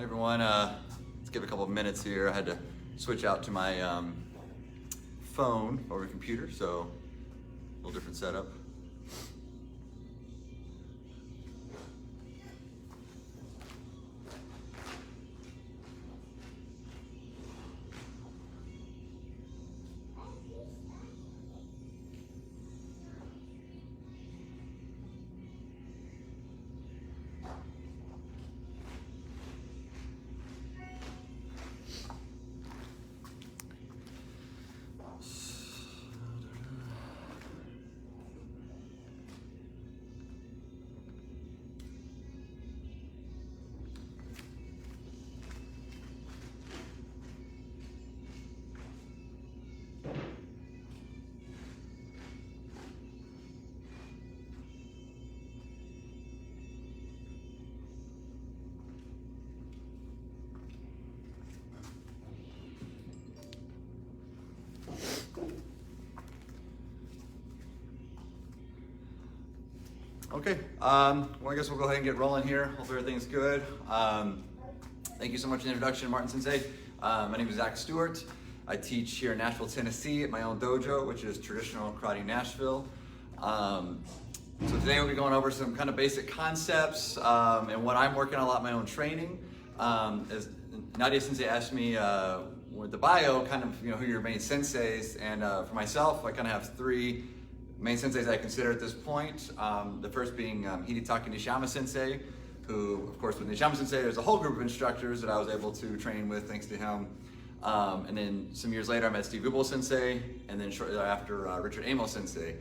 everyone. Let's give a couple of minutes here. I had to switch out to my phone over computer, so a little different setup. Okay, well, I guess we'll go ahead and get rolling here. Hope everything's good. Thank you so much for the introduction, Martin Sensei. My name is Zack Stewart. I teach here in Nashville, Tennessee at my own dojo, which is Traditional Karate Nashville. So today we'll be going over some kind of basic concepts and what I'm working on a lot in my own training. As Nadia Sensei asked me with the bio, kind of, who are your main senseis, and for myself, I kind of have three main senseis I consider at this point. The first being Hidetaka Nishiyama Sensei, who, of course, with Nishiyama Sensei, there's a whole group of instructors that I was able to train with thanks to him. And then some years later, I met Steve Gubel Sensei, and then shortly thereafter, Richard Amo Sensei.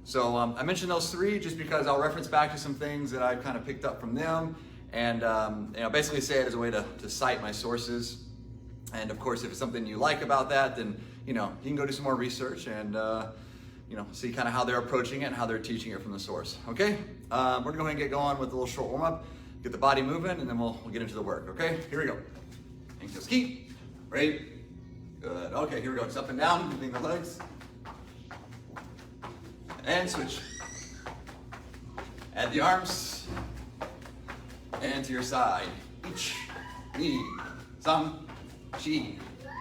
So I mentioned those three just because I'll reference back to some things that I've kind of picked up from them, and basically say it as a way to cite my sources. And of course, if it's something you like about that, then you can go do some more research and see kind of how they're approaching it and how they're teaching it from the source. Okay, we're gonna go ahead and get going with a little short warm up, get the body moving, and then we'll get into the work. Okay, here we go. Ankle ski, right? Good. Okay, here we go. Just up and down, moving the legs, and switch. Add the arms, and to your side. Ich, ni, sam, chi,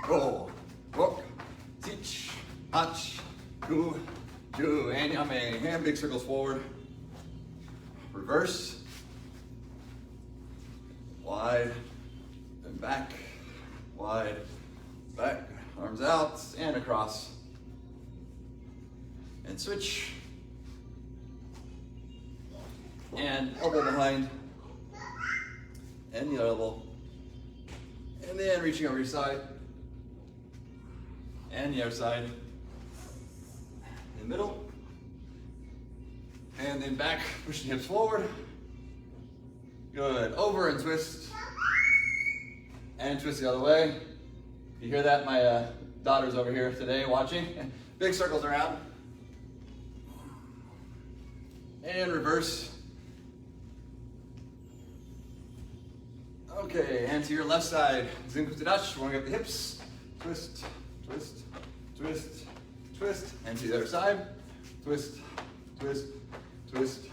go, wok, sich, hach, gu, ju, and yame. Hand big circles forward. Reverse. Wide, and back, wide, back, arms out, and across. And switch. And elbow behind. And the other elbow. And then reaching over your side. And the other side. In the middle. And then back, pushing hips forward. Good. Over and twist. And twist the other way. You hear that? My daughter's over here today watching. Big circles around. And reverse. Okay, and to your left side. Zinkuta dash, warming up the hips. Twist, twist, twist, twist. And to the other side. Twist, twist, twist,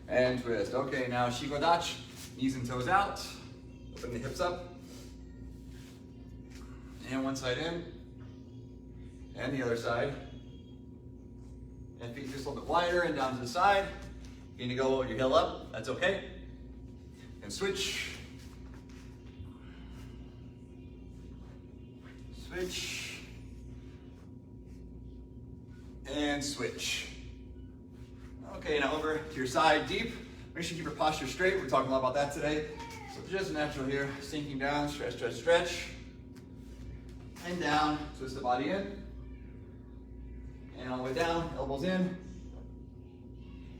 and twist. Okay, now Shiko dachi. Knees and toes out. Open the hips up. And one side in. And the other side. And feet just a little bit wider and down to the side. You need to go your heel up. That's okay. And switch. Switch. And switch. Okay, now over to your side, deep. Make sure you keep your posture straight. We're talking a lot about that today. So just natural here. Sinking down, stretch, stretch, stretch. And down, twist the body in. And all the way down, elbows in.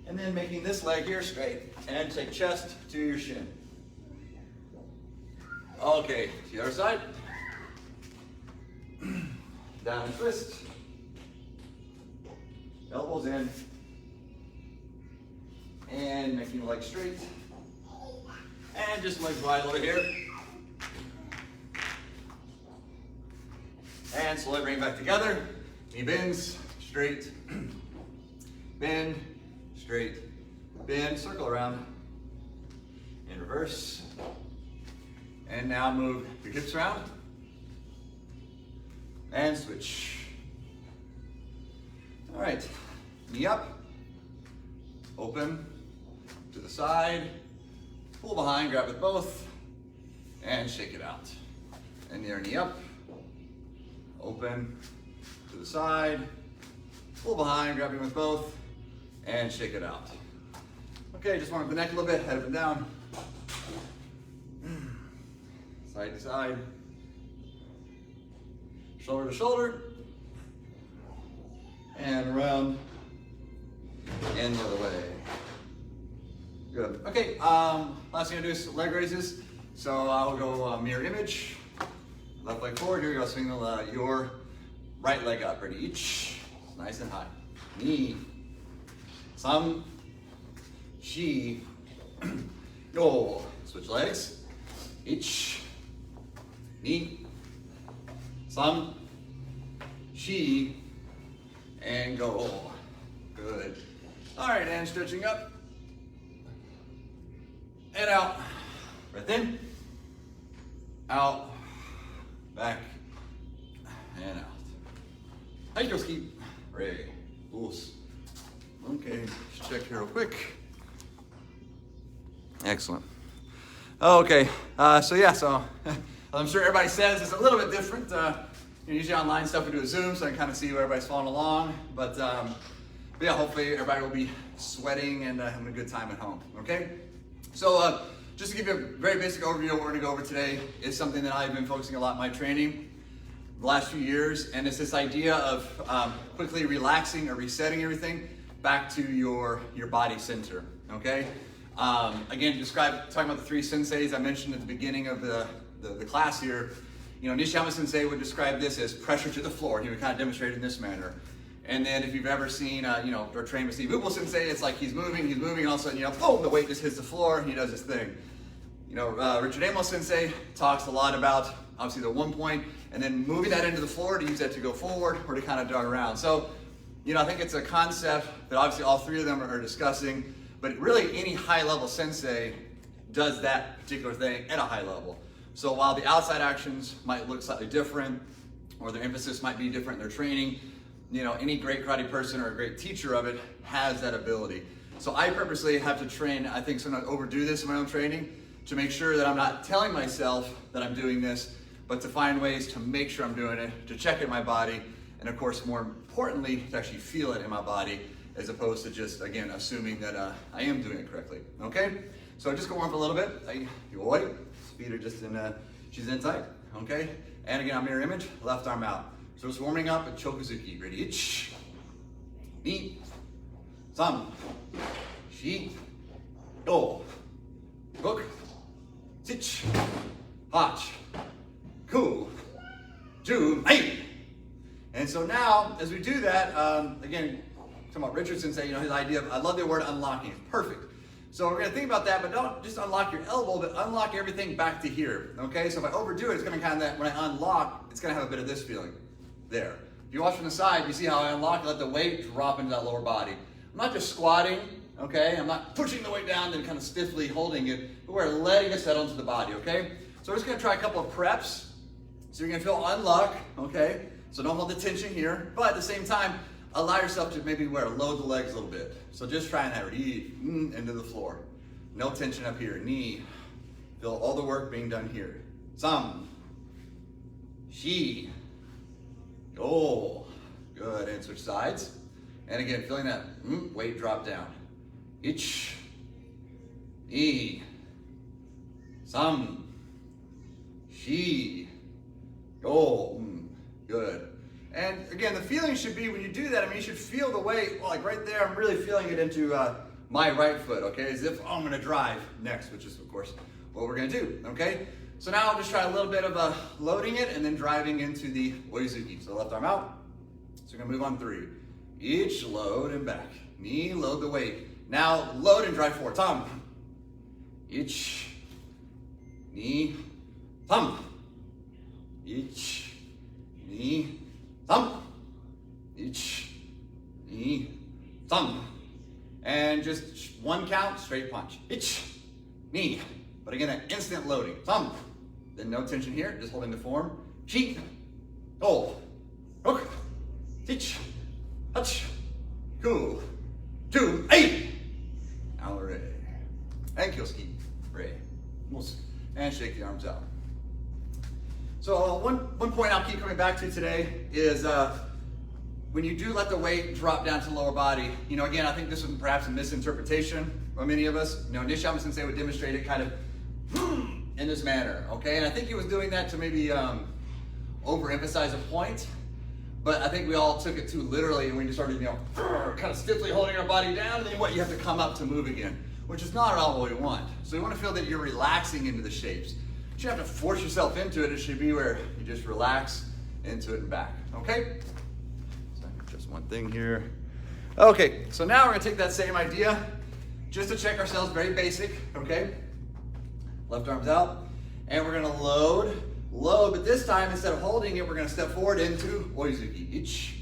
And then making this leg here straight. And take chest to your shin. Okay, to the other side. Down and twist. Elbows in. And making the leg straight. And just legs wide over here. And slowly bring it back together. Knee bends, straight. Bend, straight. Bend, circle around. In reverse. And now move your hips around. And switch. All right, knee up, open to the side, pull behind, grab with both, and shake it out. And your knee up, open to the side, pull behind, grabbing with both, and shake it out. Okay, just warm up the neck a little bit, head up and down. Side to side. Shoulder to shoulder. And around. And the other way. Good. Okay, last thing I do is leg raises. So I'll go mirror image. Left leg forward. Here we go. Swing your right leg up. Ready? Each. Nice and high. Knee. Some. She. Go. Switch legs. Each. Knee. Some. She. And go. Good. All right, and stretching up. And out. Breath in. Out. Back. And out. Yakuzuki. Ray. Loose. Okay, let's check here real quick. Excellent. Okay, so I'm sure everybody says it's a little bit different. Usually online stuff we do a Zoom, so I can kind of see where everybody's following along. But yeah, hopefully everybody will be sweating and having a good time at home. Okay, so just to give you a very basic overview of what we're going to go over today is something that I've been focusing a lot in my training the last few years, and it's this idea of quickly relaxing or resetting everything back to your body center. Okay. Again, talking about the three senseis I mentioned at the beginning of the class here. You know, Nishiyama Sensei would describe this as pressure to the floor. He would kind of demonstrate it in this manner. And then if you've ever seen, or trained with Steve Uppel Sensei, it's like he's moving, and all of a sudden, boom, the weight just hits the floor, and he does his thing. You know, Richard Amos Sensei talks a lot about, obviously, the 1 point, and then moving that into the floor to use that to go forward or to kind of jog around. So, I think it's a concept that obviously all three of them are discussing, but really any high-level sensei does that particular thing at a high level. So while the outside actions might look slightly different, or their emphasis might be different in their training, any great karate person or a great teacher of it has that ability. So I purposely have to train, I think sometimes overdo this in my own training, to make sure that I'm not telling myself that I'm doing this, but to find ways to make sure I'm doing it, to check in my body, and of course, more importantly, to actually feel it in my body, as opposed to just, again, assuming that I am doing it correctly, okay? So just go warm up a little bit. Feet are just she's in tight, okay? And again, on mirror image, left arm out. So just warming up at Chokuzuki. Ready? Ich, ni, san, shi, do, goku, sich, hach, ku, ju, ai. And so now, as we do that, again, talking about Richard Sensei, his idea of, I love the word unlocking, it's perfect. So we're gonna think about that, but don't just unlock your elbow, but unlock everything back to here, okay? So if I overdo it, it's gonna kind of, when I unlock, it's gonna have a bit of this feeling there. If you watch from the side, you see how I unlock, let the weight drop into that lower body. I'm not just squatting, okay? I'm not pushing the weight down, then kind of stiffly holding it, but we're letting it settle into the body, okay? So we're just gonna try a couple of preps. So you're gonna feel unlock, okay? So don't hold the tension here, but at the same time, allow yourself to maybe load the legs a little bit. So just try and have it into the floor. No tension up here. Knee. Feel all the work being done here. Some. She. Oh. Good. And switch sides. And again, feeling that weight drop down. Ich. Ni. Some. She. Oh. Good. And again, the feeling should be when you do that, you should feel the weight, like right there, I'm really feeling it into my right foot, okay? As if, I'm gonna drive next, which is, of course, what we're gonna do, okay? So now I'll just try a little bit of loading it and then driving into the Oizuki. So left arm out. So we're gonna move on 3. Each load and back. Knee, load the weight. Now load and drive forward. Thumb. Each. Knee. Thumb. Each. Knee. Thumb, ich, ni, thumb. And just one count, straight punch. Ich, ni. But again, that instant loading. Thumb, Then no tension here, just holding the form. Shi, go, hook, teach, touch, cool, 2, 8. Now re. And Yakuzuki, re. And shake the arms out. So one point I'll keep coming back to today is when you do let the weight drop down to the lower body, again, I think this was perhaps a misinterpretation by many of us. Nishiyama Sensei would demonstrate it kind of in this manner, okay? And I think he was doing that to maybe overemphasize a point, but I think we all took it too literally and we just started, kind of stiffly holding our body down, and then you have to come up to move again, which is not at all what we want. So you want to feel that you're relaxing into the shapes. You don't have to force yourself into it. It should be where you just relax into it and back, okay? So just one thing here. Okay, so now we're gonna take that same idea, just to check ourselves, very basic, okay? Left arm's out, and we're gonna load, but this time, instead of holding it, we're gonna step forward into Oizuki,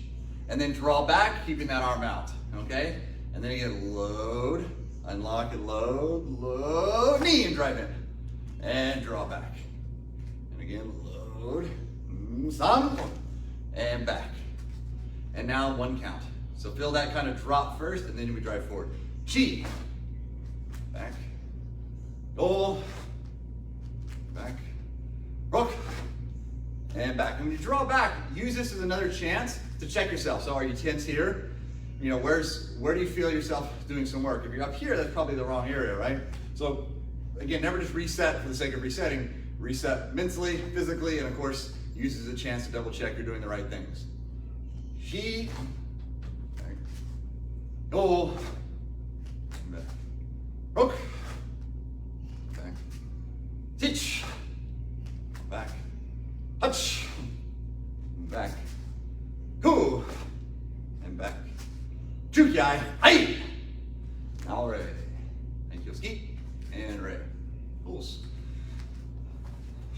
and then draw back, keeping that arm out, okay? And then again, load, unlock and load, knee and drive in, and draw back. And again, load, some, and back. And now 1 count. So feel that kind of drop first, and then we drive forward. Chi, back, go, back, rook, and back. And when you draw back, use this as another chance to check yourself. So are you tense here? Where do you feel yourself doing some work? If you're up here, that's probably the wrong area, right? So again, never just reset for the sake of resetting. Reset mentally, physically, and of course, use it as a chance to double check you're doing the right things. Shi, back, go, back, rook, back, teach, back, touch, back, cool, and back, Jukiai, ai, now re, and Yakuzuki, and re, pulls,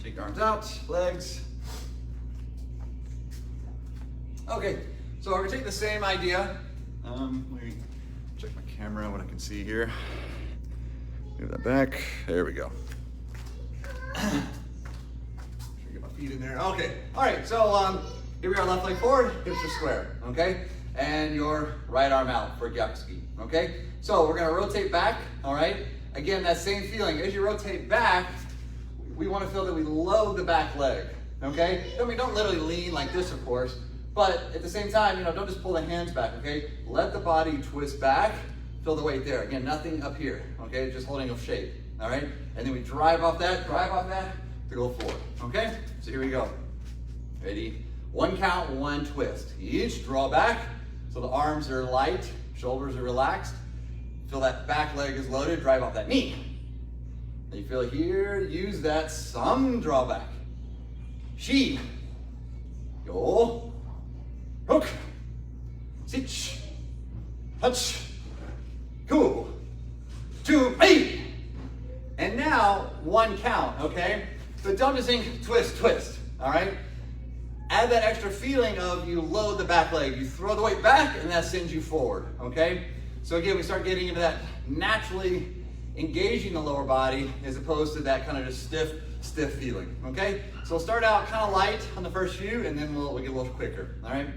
shake arms out, legs. Okay, so we're gonna take the same idea. Let me check my camera, what I can see here. Move that back, there we go. Get my feet in there. Okay, all right, so here we are, left leg forward, hips are square, okay? And your right arm out for Yakuzuki, okay? So we're gonna rotate back, all right? Again, that same feeling. As you rotate back, we wanna feel that we load the back leg, okay? I mean, don't literally lean like this, of course, but at the same time, don't just pull the hands back, okay? Let the body twist back, feel the weight there. Again, nothing up here, okay? Just holding a shape, all right? And then we drive off that to go forward, okay? So here we go. Ready? 1 count, 1 twist. Each, draw back, so the arms are light, shoulders are relaxed. Feel that back leg is loaded, drive off that knee. And you feel here, use that some drawback. Shi, go, hook, sich, touch, cool, 2, 8. And now 1 count, okay? But don't just think twist, twist, all right? Add that extra feeling of you load the back leg, you throw the weight back, and that sends you forward, okay? So again, we start getting into that naturally engaging the lower body as opposed to that kind of just stiff feeling, okay? So we'll start out kind of light on the first few, and then we'll get a little quicker, all right?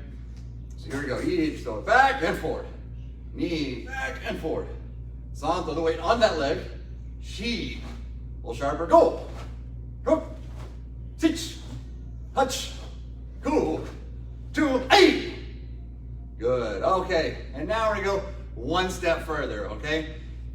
So here we go, each, throw it back and forward. Knee, back and forward. San, throw the weight on that leg. Shi, a little sharper, go. Hook, sich, touch, cool, 2, 8. Good, okay. And now we're gonna go 1 step further, okay?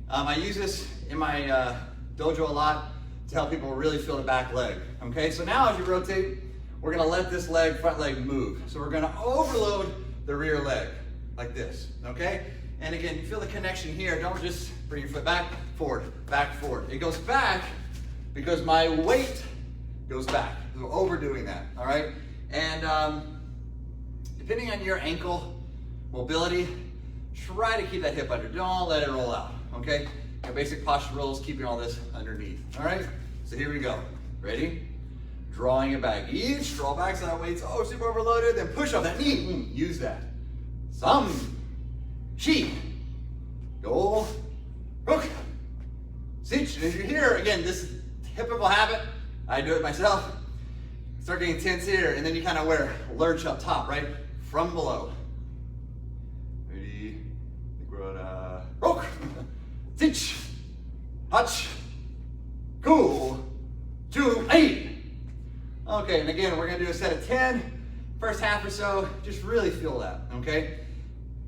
I use this in my dojo a lot to help people really feel the back leg, okay? So now as you rotate, we're gonna let this leg, front leg move. So we're gonna overload the rear leg, like this, okay? And again, you feel the connection here. Don't just bring your foot back, forward. It goes back because my weight goes back. So we're overdoing that, all right? And depending on your ankle mobility, try to keep that hip under. Don't let it roll out, okay? Your basic posture rules, keeping all this underneath, all right? So here we go. Ready? Drawing it back. Each, draw back so that weight's super overloaded, then push off that knee. Use that. Some. Shi. Go. Hook. Sich. And as you hear, again, this typical habit, I do it myself. Start getting tense here, and then you kind of wear lurch up top, right? From below. Ready? I think we're on rock. Teach. Touch. Cool. 2, 8. Okay, and again, we're gonna do a set of 10. First half or so, just really feel that, okay?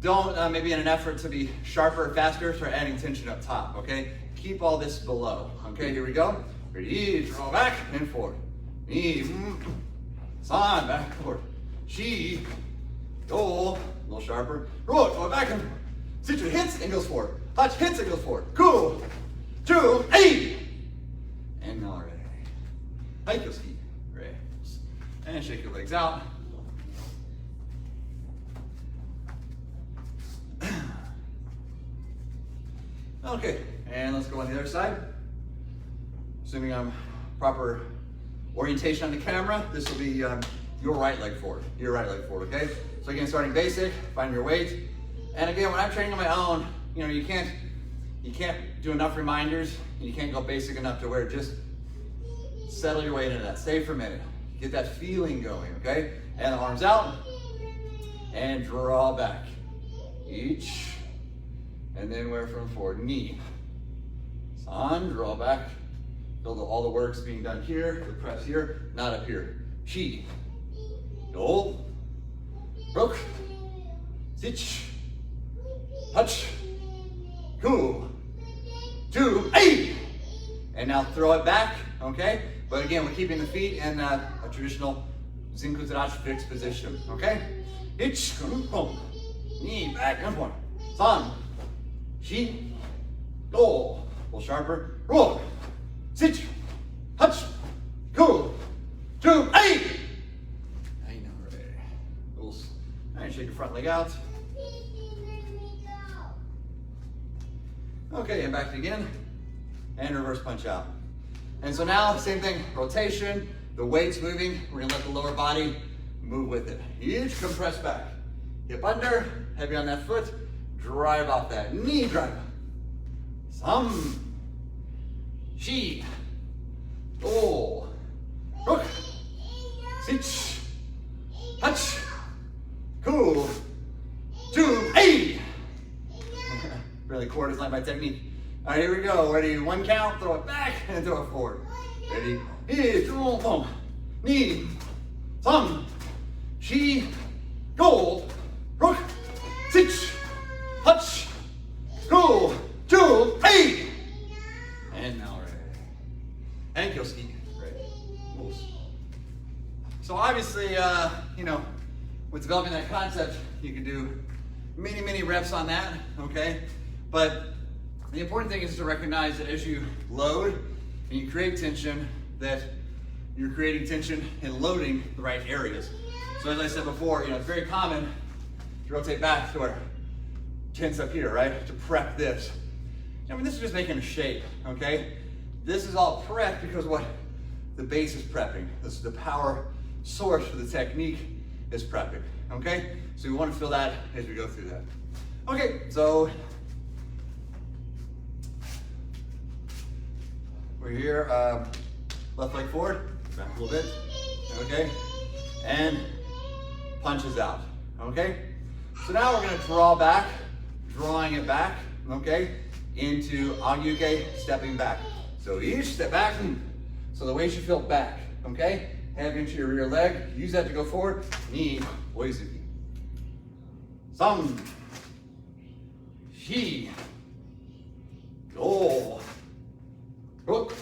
Don't, maybe in an effort to be sharper or faster, start adding tension up top, okay? Keep all this below, okay? Here we go. Ready, draw back and forward. Ni, san, back and forward. Shi, go, a little sharper. Roll, go back and forward. Situ hits and goes forward. Touch hits and goes forward. Cool. 2, 8. And now ready. Yakuzuki. Ready. And shake your legs out. Okay, and let's go on the other side. Assuming I'm proper orientation on the camera, this will be your right leg forward. Your right leg forward, okay? So again, starting basic, find your weight. And again, when I'm training on my own, you know, you can't do enough reminders, and you can't go basic enough to where just settle your weight into that. Stay for a minute. Get that feeling going, okay? And the arms out, and draw back. Each. And then wear from forward, knee. San, draw back. Feel all the work's being done here, the press here, not up here. Shi, go, rook, sich, touch, cool, 2, 8. And now throw it back, okay? But again, we're keeping the feet in a traditional Zinkuzarashi fixed position, okay? Ich, knee, back, and forward. San, shi, go, a little sharper, roll, sit, touch, cool, 2, 8. I know, right? All right, shake your front leg out. Okay, and back again, and reverse punch out. And so now, same thing, rotation, the weight's moving, we're gonna let the lower body move with it. Each compress back. Hip under, heavy on that foot, drive off that knee drive. Some, shi, go, rook, sit, touch, cool, 2, 8. Really, core is like my technique. All right, here we go. Ready? 1 count, throw it back, and throw it forward. Ready? Knee, some, shi, go, rook, sit, touch, cool, 2, 8. And now ready. And Yakuzuki. Ready. Moves. So obviously, you know, with developing that concept, you can do many reps on that, okay? But the important thing is to recognize that as you load and you create tension, that you're creating tension and loading the right areas. So as I said before, you know, it's very common to rotate back to our tense up here, right? To prep this. I mean, this is just making a shape, okay? This is all prep because what? The base is prepping. This is the power source for the technique is prepping, okay? So we want to feel that as we go through that. Okay, so we're here, left leg forward, back a little bit, okay? And punches out, okay? So now we're gonna draw back, drawing it back, okay? Into Anyuke, stepping back. So each step back, so the weight should feel back, okay? Head into your rear leg, use that to go forward, knee, oizuki. Some, shi, go, rook,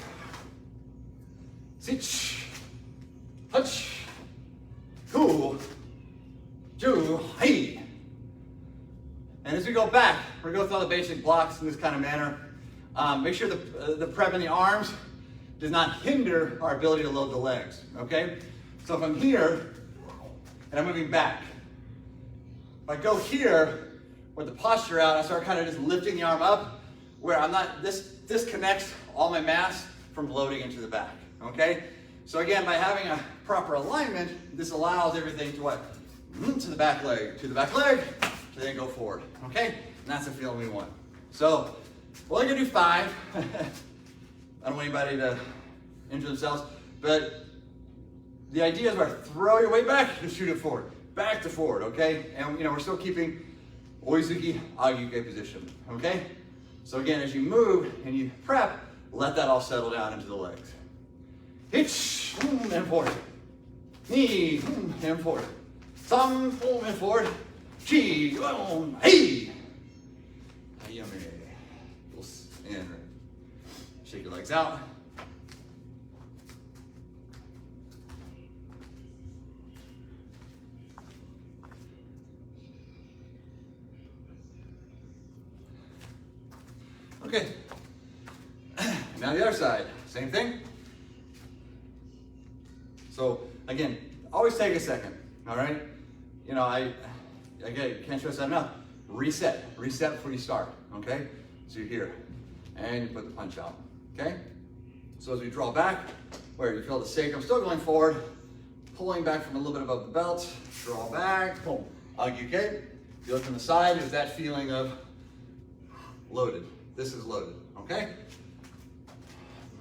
sit, touch, cool, 2, 8. And as we go back, we're going to go through all the basic blocks in this kind of manner. Make sure the prep in the arms does not hinder our ability to load the legs, okay? So if I'm here and I'm moving back, if I go here with the posture out, I start kind of just lifting the arm up where I'm not, this disconnects all my mass from loading into the back, okay? So again, by having a proper alignment, this allows everything to what? To the back leg, to then go forward, okay? And that's the feeling we want. So we're only gonna do 5. I don't want anybody to injure themselves. But the idea is where throw your weight back and shoot it forward. Back to forward, okay? And we're still keeping Oizuki, Agyuke position, okay? So again, as you move and you prep, let that all settle down into the legs. Hitch, and forward. Knee, and forward. Thumb, and forward. Chi, hey! And shake your legs out. Okay, now the other side, same thing. So again, always take a second, all right? I can't stress that enough. Reset before you start, okay? So you're here, and you put the punch out, okay? So as we draw back, where you feel the sacrum still going forward, pulling back from a little bit above the belt, draw back, boom, Agyuke. If you look from the side, there's that feeling of loaded. This is loaded, okay?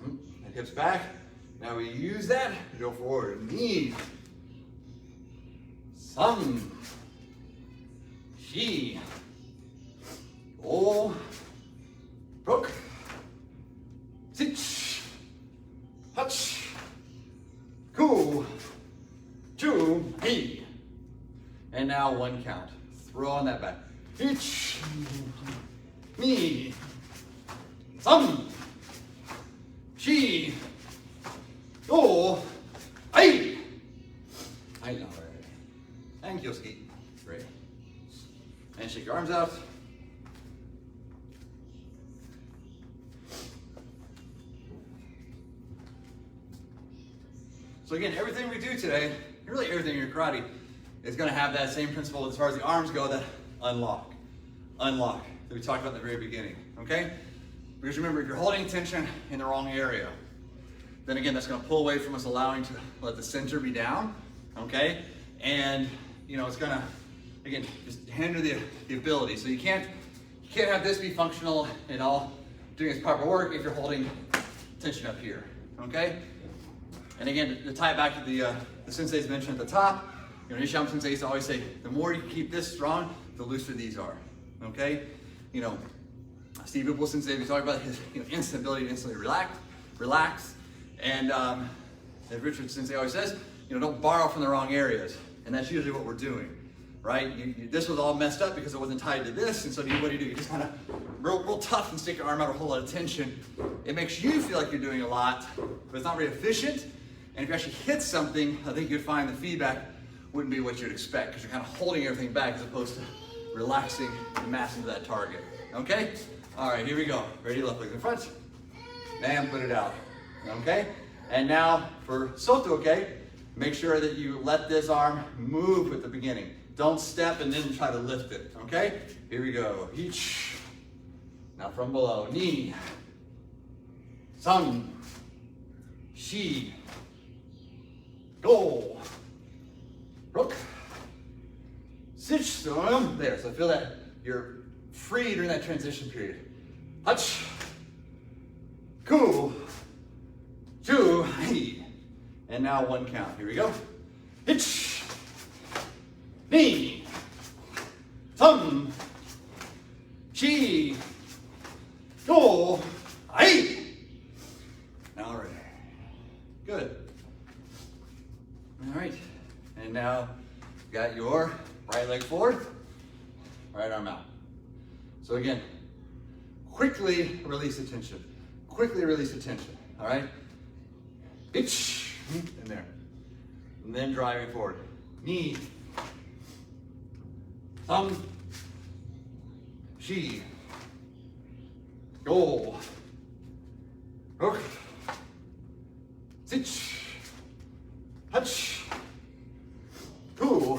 And hips back. Now we use that to go forward. Knee. Sun. Shi. Oh. Rook. Sich. Hutch. Ku. Chu. Hey. And now one count. Throw on that back. Ich. Knee. Sun, Shi, Do, Ai. I know, right? And Yakuzuki. Great. And shake your arms out. So again, everything we do today, really everything in your karate, is going to have that same principle as far as the arms go, that unlock that we talked about in the very beginning, okay? Because remember, if you're holding tension in the wrong area, then again, that's going to pull away from us allowing to let the center be down, okay? And it's going to, again, just hinder the ability. So you can't have this be functional and all doing its proper work if you're holding tension up here, okay? And again, to tie it back to the senseis mentioned at the top, Nishiyama Sensei used to always say, the more you keep this strong, the looser these are, okay? Steve Whipple Sensei, we talked about his instant ability to instantly relax. And as Richard Sensei always says, don't borrow from the wrong areas. And that's usually what we're doing, right? This was all messed up because it wasn't tied to this. And so what do? You just kind of real tough and stick your arm out a whole lot of tension. It makes you feel like you're doing a lot, but it's not very efficient. And if you actually hit something, I think you'd find the feedback wouldn't be what you'd expect because you're kind of holding everything back as opposed to relaxing and massing to that target, okay? All right, here we go. Ready, left leg in front, and put it out, okay? And now for soto, okay? Make sure that you let this arm move at the beginning. Don't step and then try to lift it, okay? Here we go. Each. Now from below, knee, sun, shi, go, rook, sich, so there. So feel that you're free during that transition period. Hutch, ku, chu, hey. And now one count. Here we go. Hitch, knee, sun, shi, go, hey. All right. Good. All right. And now you got your right leg forward, right arm out. So again, quickly release the tension. Quickly release the tension. All right. Itch. In there. And then driving forward. Knee. Thumb. Shi. Go. Rook. Sich. Hutch. Ku.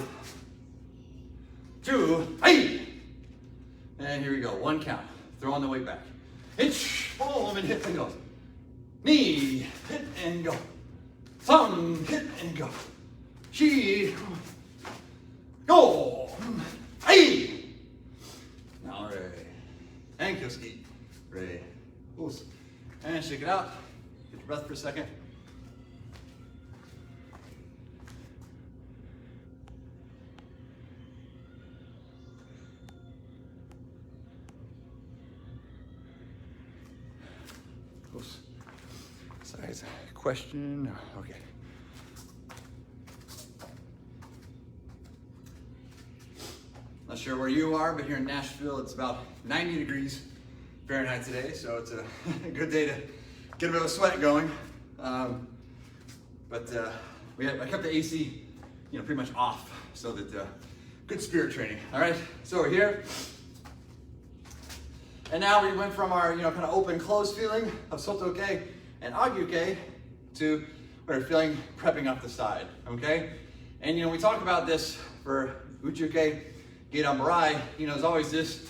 Chu. Hey. And here we go. One count. Throw on the weight back. Hitch. Boom. And hit and go. Knee. Hit and go. Thumb. Hit and go. Shi. Go. Hey. All right. And Yakuzuki. Ready. And shake it out. Get your breath for a second. question? No. Okay. Not sure where you are, but here in Nashville, it's about 90 degrees Fahrenheit today, so it's a good day to get a bit of a sweat going. I kept the AC, pretty much off, so that good spirit training. All right, so we're here, and now we went from our kind of open closed feeling of sotoke and agyuke to we're feeling prepping up the side. Okay, and we talk about this for uchuke. Gedan Barai, there's always this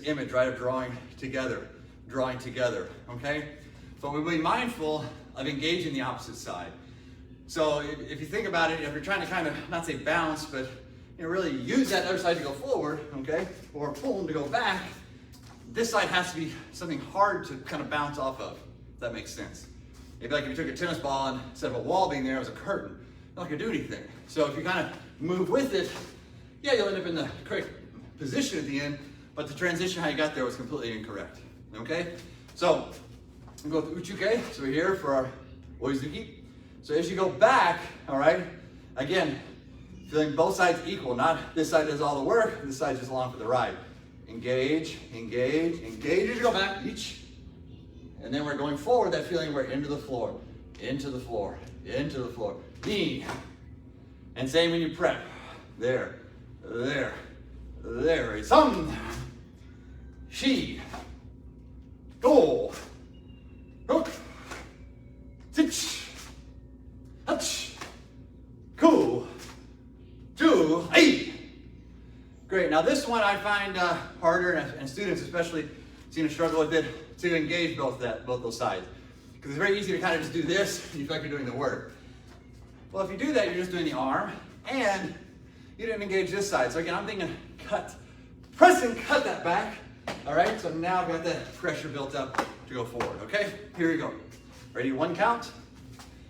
image, right, of drawing together, okay? But we'll be mindful of engaging the opposite side. So if you think about it, if you're trying to kind of, not say bounce, but really use that other side to go forward, okay? Or pull them to go back, this side has to be something hard to kind of bounce off of, if that makes sense. It'd be like if you took a tennis ball and instead of a wall being there, it was a curtain. Not going to do anything. So if you kind of move with it, yeah, you'll end up in the correct position at the end, but the transition how you got there was completely incorrect, okay? So, we'll go with uchuke, so we're here for our oizuki. So as you go back, all right, again, feeling both sides equal, not this side does all the work, this side just along for the ride. Engage, engage, engage as you go back, each, and then we're going forward, that feeling we're into the floor, into the floor, into the floor, knee, and same when you prep, there, some, she, go, hook, sich, hutch, cool, two, eight. Great, now this one I find harder, and students especially seem to struggle with it, to engage both those sides. Because it's very easy to kind of just do this, and you feel like you're doing the work. Well, if you do that, you're just doing the arm, and you didn't engage this side. So again, I'm thinking cut, press and cut that back. All right, so now I've got that pressure built up to go forward, okay? Here we go. Ready, one count.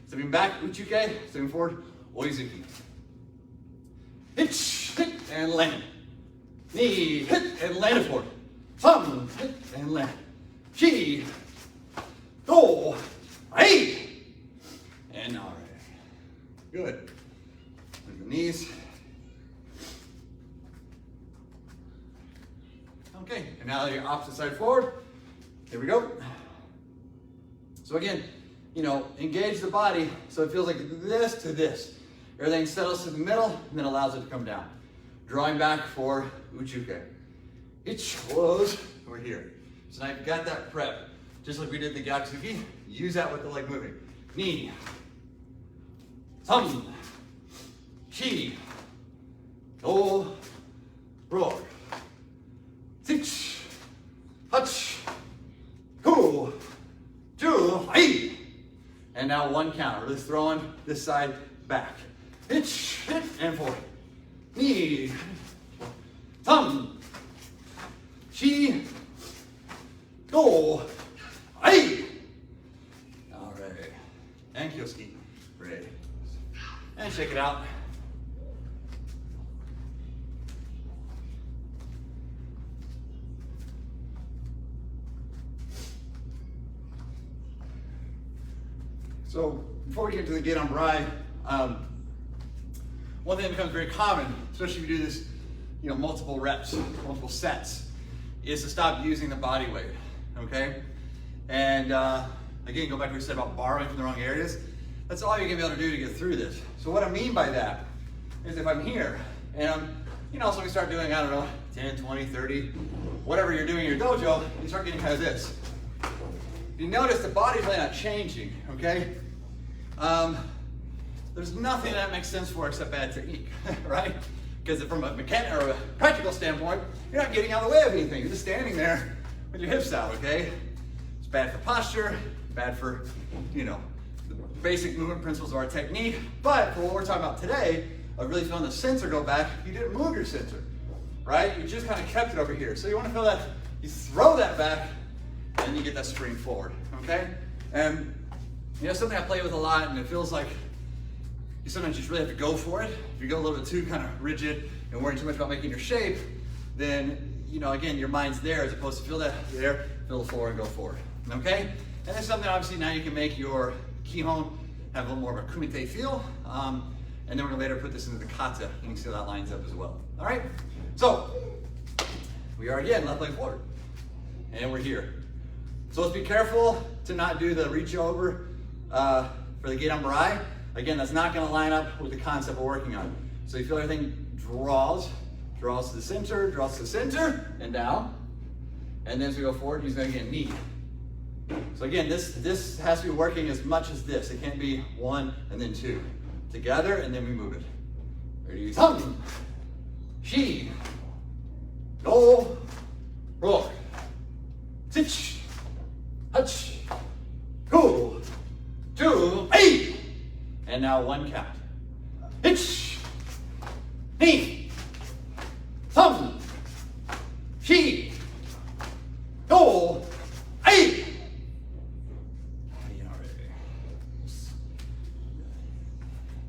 Stepping back, uchuke, stepping forward, oizuki. Hitch, hit, and land. Knee, hit, and land it forward. Thumb, hit, and land. Chi, go, hey. And all right, good. Bring the knees. Okay, and now your opposite side forward. Here we go. So again, engage the body so it feels like this to this. Everything settles to the middle and then allows it to come down. Drawing back for uchuke. Each close, we're here. So now you've got that prep. Just like we did the Yakuzuki, use that with the leg moving. Knee, thumb, chi, go, roar. Six, hutch, two, eight. And now one count. We're just throwing this side back. Hitch, hit, and forward. Knee, thumb, chi, go, eight. All right. And kyoski. Ready. And shake it out. So before we get to the Gedan Barai, one thing that becomes very common, especially if you do this, multiple reps, multiple sets, is to stop using the body weight, okay? And again, go back to what we said about borrowing from the wrong areas. That's all you're gonna be able to do to get through this. So what I mean by that is if I'm here and I'm, so we start doing, 10, 20, 30, whatever you're doing in your dojo, you start getting kind of this. You notice the body's really not changing, okay? There's nothing that makes sense for except bad technique, right? Because from a mechanical or a practical standpoint, you're not getting out of the way of anything. You're just standing there with your hips out, okay? It's bad for posture, bad for, the basic movement principles of our technique. But for what we're talking about today, of really feeling the sensor go back, you didn't move your sensor, right? You just kind of kept it over here. So you want to feel that, you throw that back, and you get that spring forward, okay? And something I play with a lot, and it feels like you sometimes just really have to go for it. If you go a little bit too kind of rigid and worrying too much about making your shape, then, again, your mind's there as opposed to feel that there, feel the floor and go forward, okay? And that's something obviously now you can make your kihon, have a little more of a kumite feel. And then we're gonna later put this into the kata. You can see how that lines up as well. All right, so we are again left leg forward, and we're here. So let's be careful to not do the reach over for the Gedan Barai. Again, that's not gonna line up with the concept we're working on. So you feel everything draws to the center, and down. And then as we go forward, he's gonna get knee. So again, this has to be working as much as this. It can't be one and then two. Together, and then we move it. Ready? Some, she, go, rock, sich, hutch, go, 2, 8. And now one count. Hitch, knee, some, she, go, 8.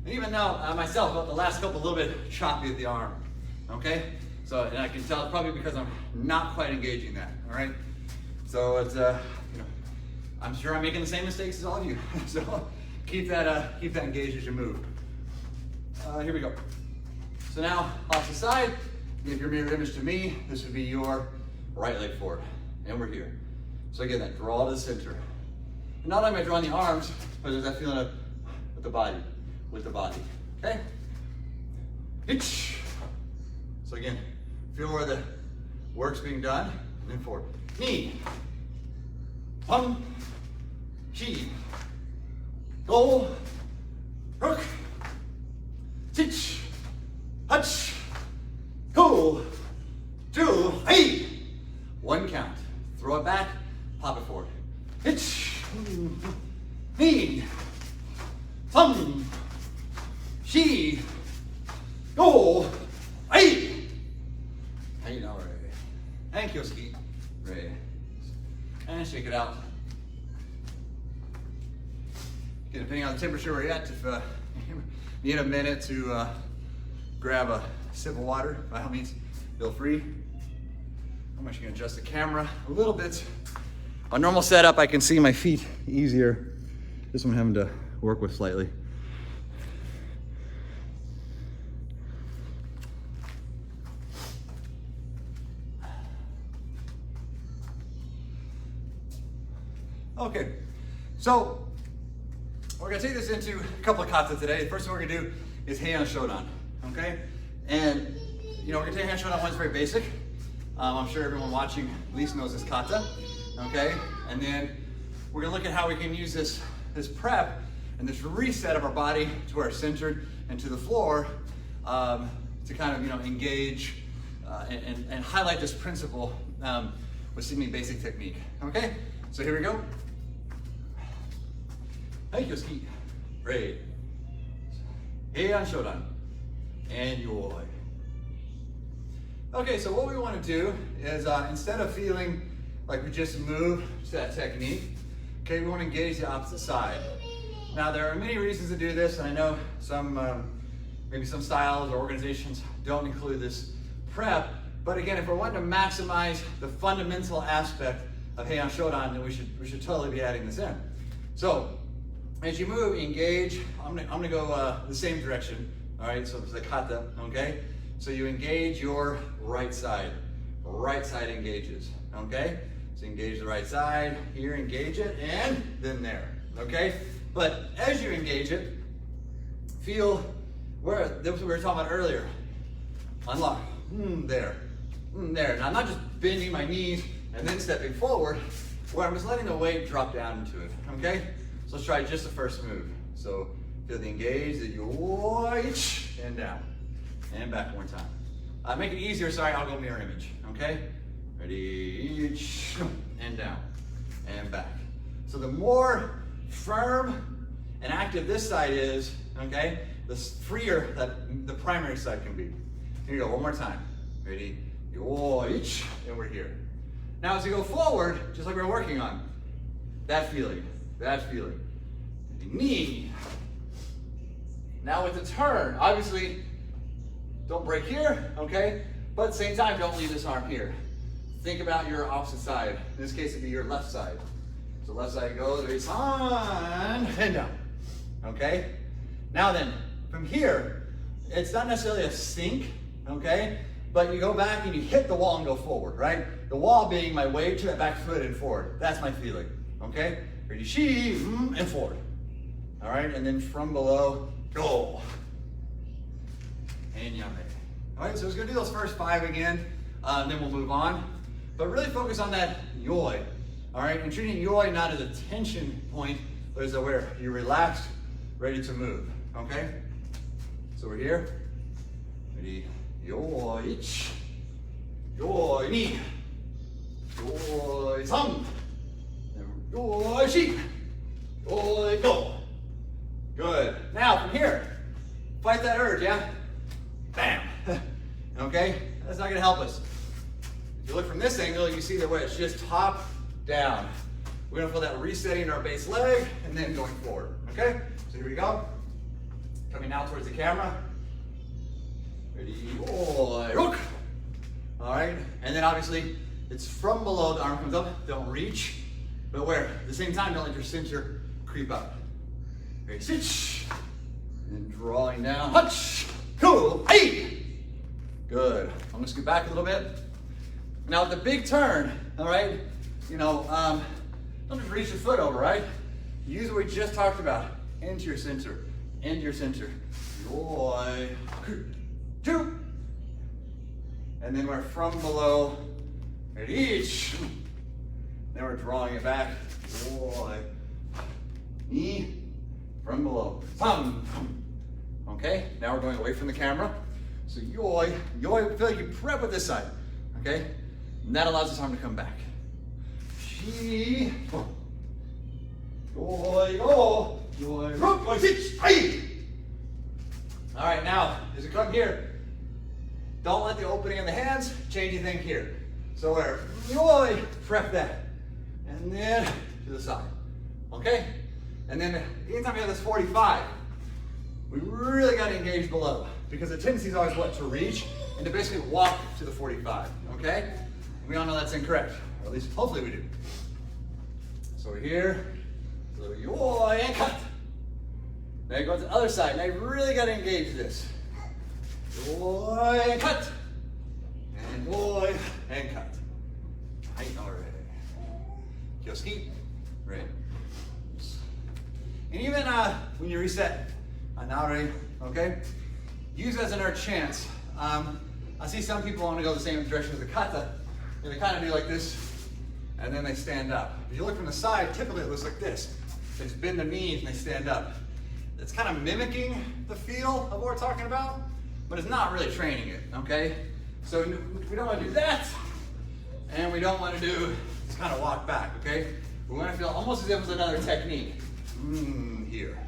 And even now, myself, about the last couple, a little bit choppy at the arm, okay? So, and I can tell it's probably because I'm not quite engaging that, all right? So it's, I'm sure I'm making the same mistakes as all of you. So keep that engaged as you move. Here we go. So now, off the side, give your mirror image to me. This would be your right leg forward, and we're here. So again, that draw to the center. And not only am I drawing the arms, but there's that feeling of with the body, okay? Hitch. So again, feel where the work's being done, and then forward. Knee, thumb, chi, go, hook, hitch, hutch, go, 2, 8. One count. Throw it back, pop it forward. Hitch, knee, thumb, she, go, 8. How you know, Ray? And Kyosuke, Ray. And shake it out. Again, depending on the temperature we're at, if you need a minute to grab a sip of water, by all means, feel free. I'm actually gonna adjust the camera a little bit. On normal setup, I can see my feet easier. This one I'm having to work with slightly. Okay, so we're gonna take this into a couple of kata today. The first thing we're gonna do is Heian Shodan, okay? And we're gonna take Heian Shodan. One's very basic. I'm sure everyone watching at least knows this kata, okay? And then we're gonna look at how we can use this prep and this reset of our body to where it's centered and to the floor to kind of engage and highlight this principle with Sydney basic technique, okay? So here we go. Hey, Kyosuke, Ray, Heian Shodan, and Yoi. Okay, so what we want to do is instead of feeling like we just move to that technique, okay, we want to engage the opposite side. Now, there are many reasons to do this, and I know maybe some styles or organizations don't include this prep, but again, if we're wanting to maximize the fundamental aspect of Heian Shodan, then we should totally be adding this in. So, as you move, engage. I'm gonna go the same direction. All right, so it's the kata, okay? So you engage your right side. Right side engages, okay? So engage the right side, here engage it, and then there, okay? But as you engage it, feel this is what we were talking about earlier. Unlock, there. Now I'm not just bending my knees and then stepping forward, where I'm just letting the weight drop down into it, okay? So let's try just the first move. So feel the engage, the yoi, and down. And back one time. Make it easier, sorry, I'll go mirror image, okay? Ready, and down, and back. So the more firm and active this side is, okay, the freer that the primary side can be. Here you go, one more time. Ready, yoi, and we're here. Now as we go forward, just like we're working on, that feeling. Knee. Now with the turn, obviously, don't break here, okay? But at the same time, don't leave this arm here. Think about your opposite side. In this case, it'd be your left side. So left side goes, reach on, and down. Okay? Now then, from here, it's not necessarily a sink, okay? But you go back and you hit the wall and go forward, right? The wall being my weight to that back foot and forward. That's my feeling, okay? Ready, she, and forward. All right, and then from below, go. And yame. All right, so we're gonna do those first 5 again, then we'll move on. But really focus on that yoi, all right? And treating yoi not as a tension point, but as a where you're relaxed, ready to move, okay? So we're here. Ready, yoi, ich, yoi, ni, yoi, sam, yoi, shi, yoi, go. Good. Now from here, fight that urge, yeah? Bam. Okay? That's not gonna help us. If you look from this angle, you see that where it's just top, down. We're gonna feel that resetting our base leg and then going forward, okay? So here we go. Coming now towards the camera. Ready, boy, rook. All right, and then obviously it's from below, the arm comes up, don't reach, but where? At the same time, don't let your center creep up. Ready, sit, and drawing down, hutch, cool, hey. Good, I'm gonna scoot back a little bit. Now with the big turn, all right, you know, don't just reach your foot over, right? Use what we just talked about, into your center, into your center. Boy, 2. And then we're from below, at each. Then we're drawing it back. Boy, knee, from below. Thumb. Okay, now we're going away from the camera. So yoi, feel like you prep with this side. Okay, and that allows the arm to come back. She, yoi, go, yoi, rook, yoi, sit, hey. All right, now, as you come here, don't let the opening in the hands change anything here. So we're, yoi, prep that. And then to the side, okay? And then anytime you have this 45, we really gotta engage below because the tendency is always what, to reach and to basically walk to the 45, okay? And we all know that's incorrect, or at least hopefully we do. So we're here, so yoi, and cut. Now you go to the other side. Now you really got to engage this. Boy, and cut. And boy, and cut. Right, all right. Kyoski. Right. And even when you reset, anare, okay? Use it as another chance. I see some people want to go the same direction as the kata. And they kind of do like this, and then they stand up. If you look from the side, typically it looks like this. They just bend the knees and they stand up. It's kind of mimicking the feel of what we're talking about, but it's not really training it, okay? So we don't want to do that, and we don't want to do just kind of walk back, okay? We want to feel almost as if it was another technique. Here,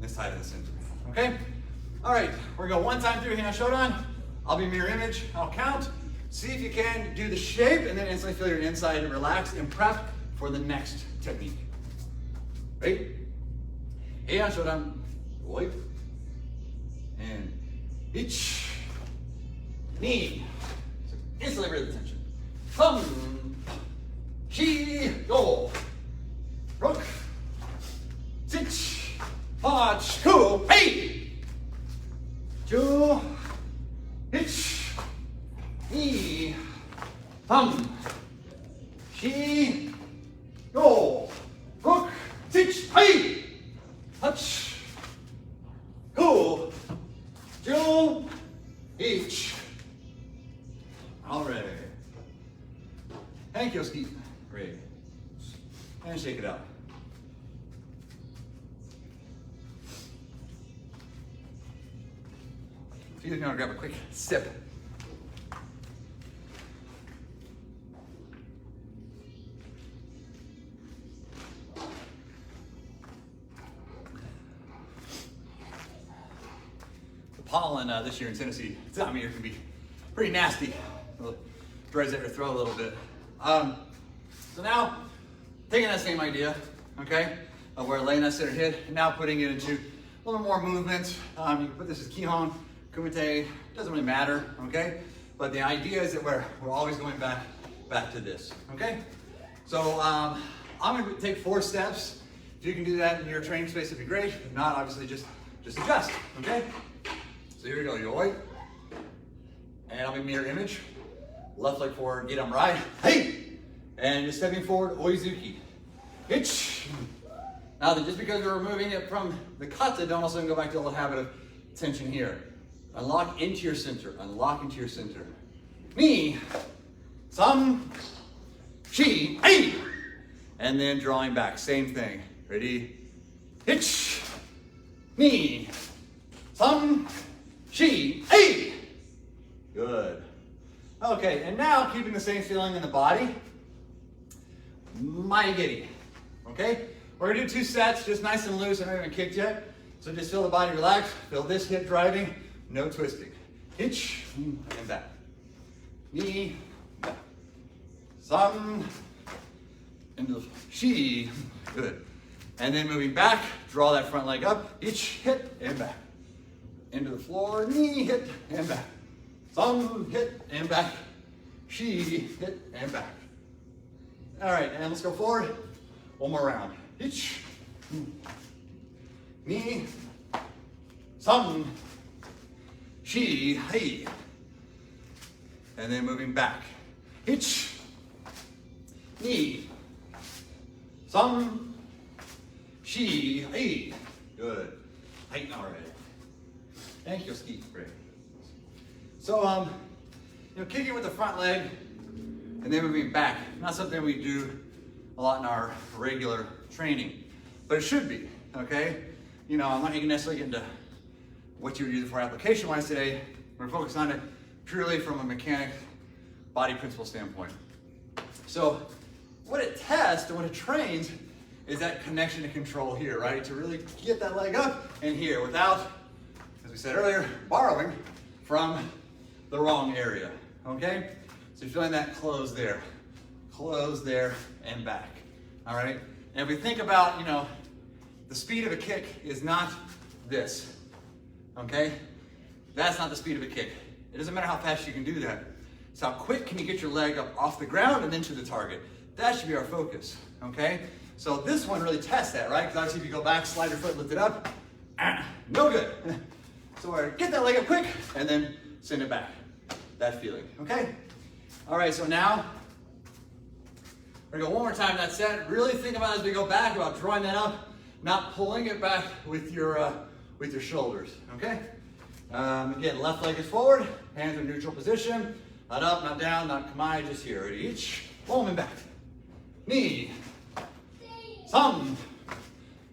this side of the center, okay? All right, we're gonna go one time through Hina Shodan. I'll be mirror image, I'll count. See if you can do the shape, and then instantly feel your inside and relax and prep for the next technique. Ready? Hina Shodan. Wipe, and each, knee, so instantly breathe the tension. Thumb, she, go, rook, six, hotch, cool, hey, 2, hitch, knee, thumb, she, go, rook, six, hey, hutch, cool, 2, each. All right. And kyoski. Great. And shake it out. So you're gonna grab a quick sip. Pollen this year in Tennessee, this time of year can be pretty nasty. It'll dries out your throat a little bit. So now, taking that same idea, okay, of where laying that center hit, and now putting it into a little more movement. You can put this as Kihon, Kumite, doesn't really matter, okay? But the idea is that we're always going back to this, okay? So I'm gonna take 4 steps. If you can do that in your training space, it'd be great. If not, obviously just adjust, okay? So here we go, yoi. And I'll be mirror image. Left leg forward, get them right. Hey! And just stepping forward, oizuki. Hitch. Now then, just because we're removing it from the kata, don't also go back to the old habit of tension here. Unlock into your center, unlock into your center. Ni, sam, shi, hey! And then drawing back, same thing. Ready? Hitch, ni, sam, shi, hey! Good. Okay, and now keeping the same feeling in the body. Maigiri, okay? We're gonna do 2 sets, just nice and loose. I haven't even kicked yet. So just feel the body relax, feel this hip driving, no twisting. Hitch, and back. Ni, back. Sam, and shi, good. And then moving back, draw that front leg up, hitch, hit, and back. Into the floor, knee, hit, and back. Some hit, and back. Shi, hit, and back. All right, and let's go forward. One more round. Hitch, knee, some, shi, hey. And then moving back. Hitch, knee, some, shi, hey. Good. Heighten already. Thank you, Ski. Great. So, kicking with the front leg and then moving back. Not something we do a lot in our regular training, but it should be, okay? I'm not going to necessarily get into what you would do for application-wise today. We're focused on it purely from a mechanic body principle standpoint. So, what it tests and what it trains is that connection and control here, right? To really get that leg up and here without, as we said earlier, borrowing from the wrong area, okay? So you're feeling that close there, and back, all right? And if we think about, the speed of a kick is not this, okay? That's not the speed of a kick. It doesn't matter how fast you can do that. It's how quick can you get your leg up off the ground and then to the target. That should be our focus, okay? So this one really tests that, right? Because obviously if you go back, slide your foot, lift it up, no good. So we're gonna get that leg up quick and then send it back. That feeling, okay? All right, so now we're gonna go one more time that set. Really think about as we go back about drawing that up, not pulling it back with your shoulders, okay? Again, left leg is forward, hands in neutral position, not up, not down, not kamae, just here. Ready? Each, boom, and back. Knee, some,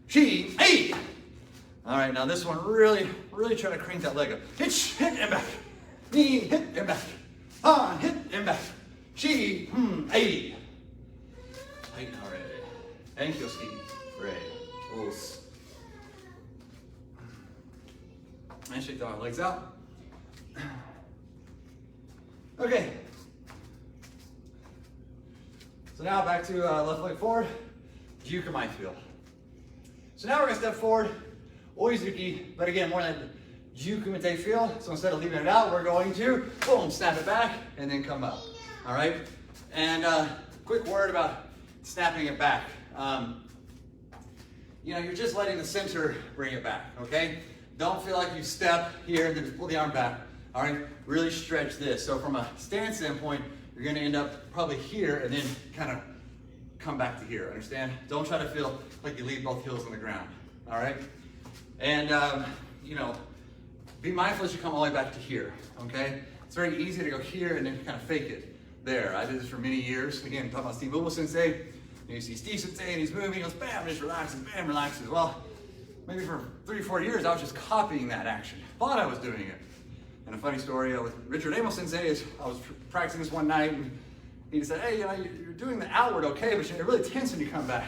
shi, hey. All right, now this one really try to crank that leg up. Hitch, hit, and back. Knee, hit, and back. On, hit, and back. Shi, hey. Heighten already. Thank you, Ski. Great. Os. And shake the legs out. Okay. So now back to left leg forward. Jukumai feel. So now we're going to step forward. Oizuki, but again, more than Jukumite feel. So instead of leaving it out, we're going to, boom, snap it back, and then come up. All right? And quick word about snapping it back. You're just letting the center bring it back, okay? Don't feel like you step here and then just pull the arm back. All right? Really stretch this. So from a stance standpoint, you're going to end up probably here and then kind of come back to here, understand? Don't try to feel like you leave both heels on the ground, all right? And, be mindful as you come all the way back to here, okay? It's very easy to go here and then kind of fake it there. I did this for many years. Again, talking about Steve Bubble Sensei. You see Steve Sensei and he's moving, he goes, bam, just relaxes, bam, relaxes. Well, maybe for 3 or 4 years, I was just copying that action. Thought I was doing it. And a funny story with Richard Amos Sensei is I was practicing this one night and he said, hey, you're doing the outward okay, but you're really tense when you come back.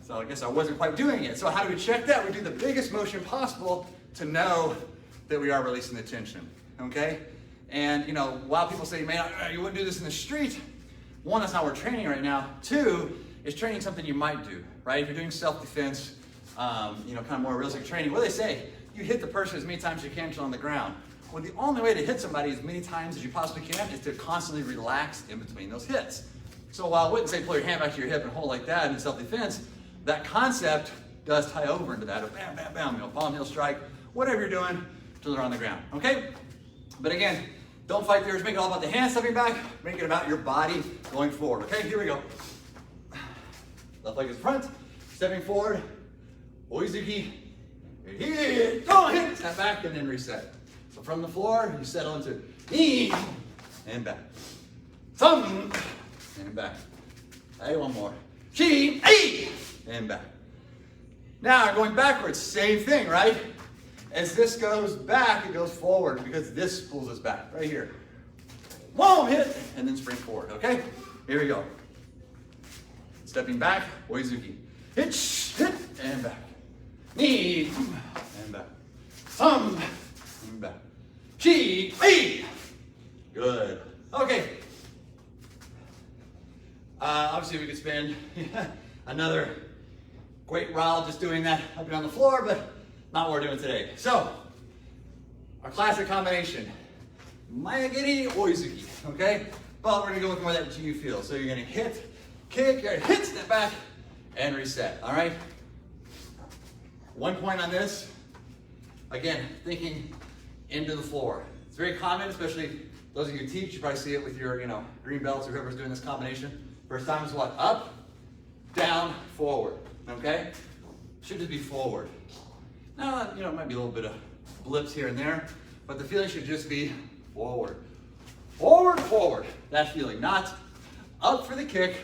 So I guess I wasn't quite doing it. So how do we check that? We do the biggest motion possible to know that we are releasing the tension, okay? And while people say, man, you wouldn't do this in the street, one, that's not what we're training right now. 2, is training something you might do, right? If you're doing self-defense, kind of more realistic training, what do they say? You hit the person as many times as you can until on the ground. Well, the only way to hit somebody as many times as you possibly can is to constantly relax in between those hits. If So while I wouldn't say pull your hand back to your hip and hold like that in self-defense, that concept does tie over into that of bam, bam, bam, you know, palm heel strike, whatever you're doing till they're on the ground, okay? But again, don't fight the urge, make it all about the hand stepping back, make it about your body going forward, okay? Here we go. Left leg is front, stepping forward, Oizuki, hit, go, hit, step back, and then reset. So from the floor, you settle into knee, and back. Thumb, and back. Hey, one more. Chi, hey, and back. Now, going backwards, same thing, right? As this goes back, it goes forward because this pulls us back, right here. Whoa, hit, and then spring forward, okay? Here we go. Stepping back, Oizuki. Hit, and back. Knee, and back. Thumb, and back. Chi, hey. Good. Okay. Obviously, we could spend another great while just doing that up and on the floor, but not what we're doing today. So, our classic combination, Mayagiri, Oizuki, okay? But we're gonna go with more of that G feel. So you're gonna hit, kick, you're gonna hit, step back, and reset, all right? One point on this, again, thinking into the floor. It's very common, especially those of you who teach, you probably see it with your, you know, green belts or whoever's doing this combination. First time is what? Up, down, forward, okay? Should just be forward. Now, you know, it might be a little bit of blips here and there, but the feeling should just be forward. Forward, forward. That feeling, not up for the kick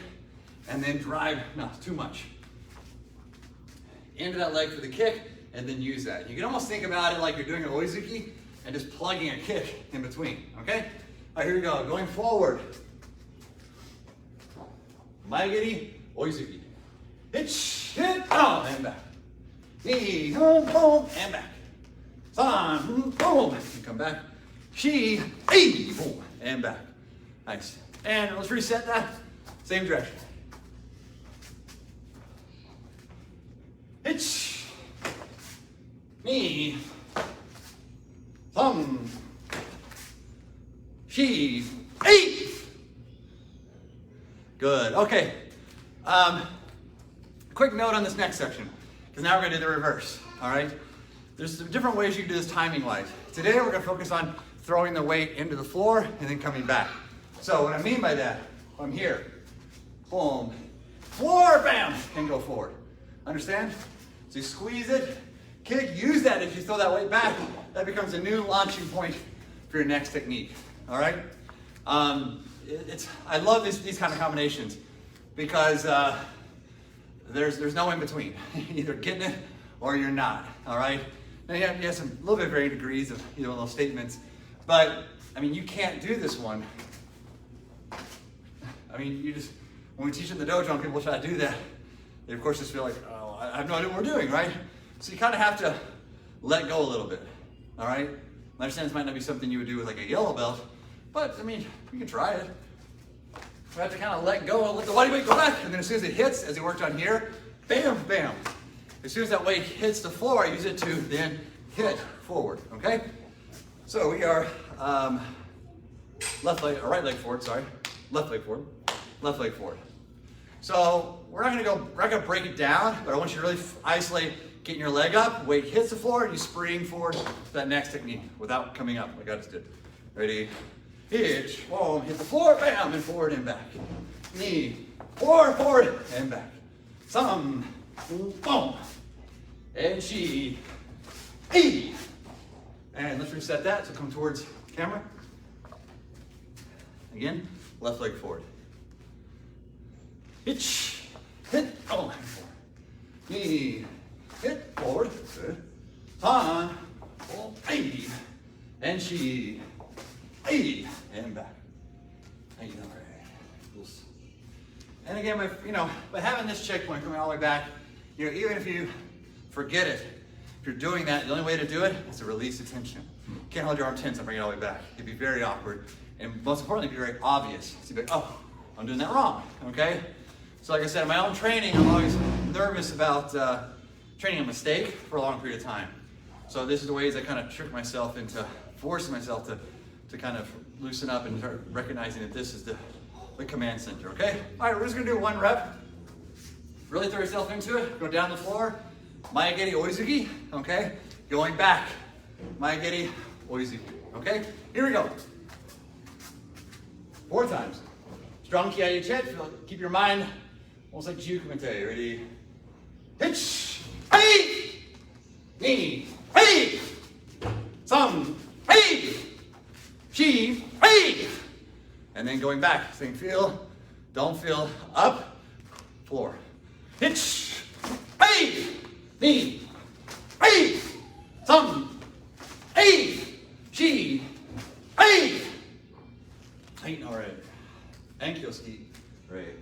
and then drive, no, too much. Into that leg for the kick and then use that. You can almost think about it like you're doing an Oizuki and just plugging a kick in between, okay? All right, here we go, going forward. Mayagiri, Oizuki. Hit, oh, and back. Knee, boom, and back. San, boom, and come back. She, hey, boom, and back. Nice. And let's reset that. Same direction. Hit, knee, thumb, she, hey. Good, okay. Quick note on this next section, because now we're gonna do the reverse, all right? There's some different ways you can do this timing-wise. Today we're gonna focus on throwing the weight into the floor and then coming back. So what I mean by that, I'm here, boom, floor, bam, and go forward. Understand? So you squeeze it, kick, use that as you throw that weight back. That becomes a new launching point for your next technique, all right? I love these kind of combinations because there's no in between. You're either getting it or you're not, all right? Now you have some little bit varying degrees of one of those statements, but I mean, you can't do this one. I mean, when we teach in the dojo and people try to do that, they of course just feel like, oh, I have no idea what we're doing, right? So you kind of have to let go a little bit, all right? I understand this might not be something you would do with like a yellow belt, but I mean, you can try it. We have to kind of let go and let the body weight go back, and then as soon as it hits, as we worked on here, bam, bam. As soon as that weight hits the floor, I use it to then hit forward, okay? So we are right leg forward, sorry. Left leg forward, left leg forward. So we're not gonna break it down, but I want you to really isolate getting your leg up, weight hits the floor, and you spring forward to that next technique without coming up like I just did. Ready? Hitch, whoa, hit the floor, bam, and forward and back. Knee, forward, and back. Thumb, boom, and she, hey. And let's reset that, so come towards camera. Again, left leg forward. Hitch, hit, oh, and forward. Knee, hit, forward, good. Thumb, oh, hey, and she, hey, and back. Thank you. And again, by having this checkpoint coming all the way back, even if you forget it, if you're doing that, the only way to do it is to release the tension. You can't hold your arm tense and bring it all the way back. It'd be very awkward, and most importantly, it'd be very obvious. So you'd be like, oh, I'm doing that wrong, okay? So like I said, in my own training, I'm always nervous about training a mistake for a long period of time. So this is the ways I kind of trick myself into forcing myself to kind of loosen up and start recognizing that this is the the command center, okay? All right, we're just gonna do one rep. Really throw yourself into it. Go down the floor. Mayageri oizuki, okay? Going back. Mayageri oizuki, okay? Here we go. 4 times. Strong ki out chest. Keep your mind almost like Jukumite. Ready? Hitch. Hey! Knee. Hey! Some. Hey! Chi. Hey! And then going back. Same feel. Don't feel. Up. Floor. Hitch. Hey! Knee. Hey! Some. Hey! Chi. Hey! Tighten already. Ankle ski. Right.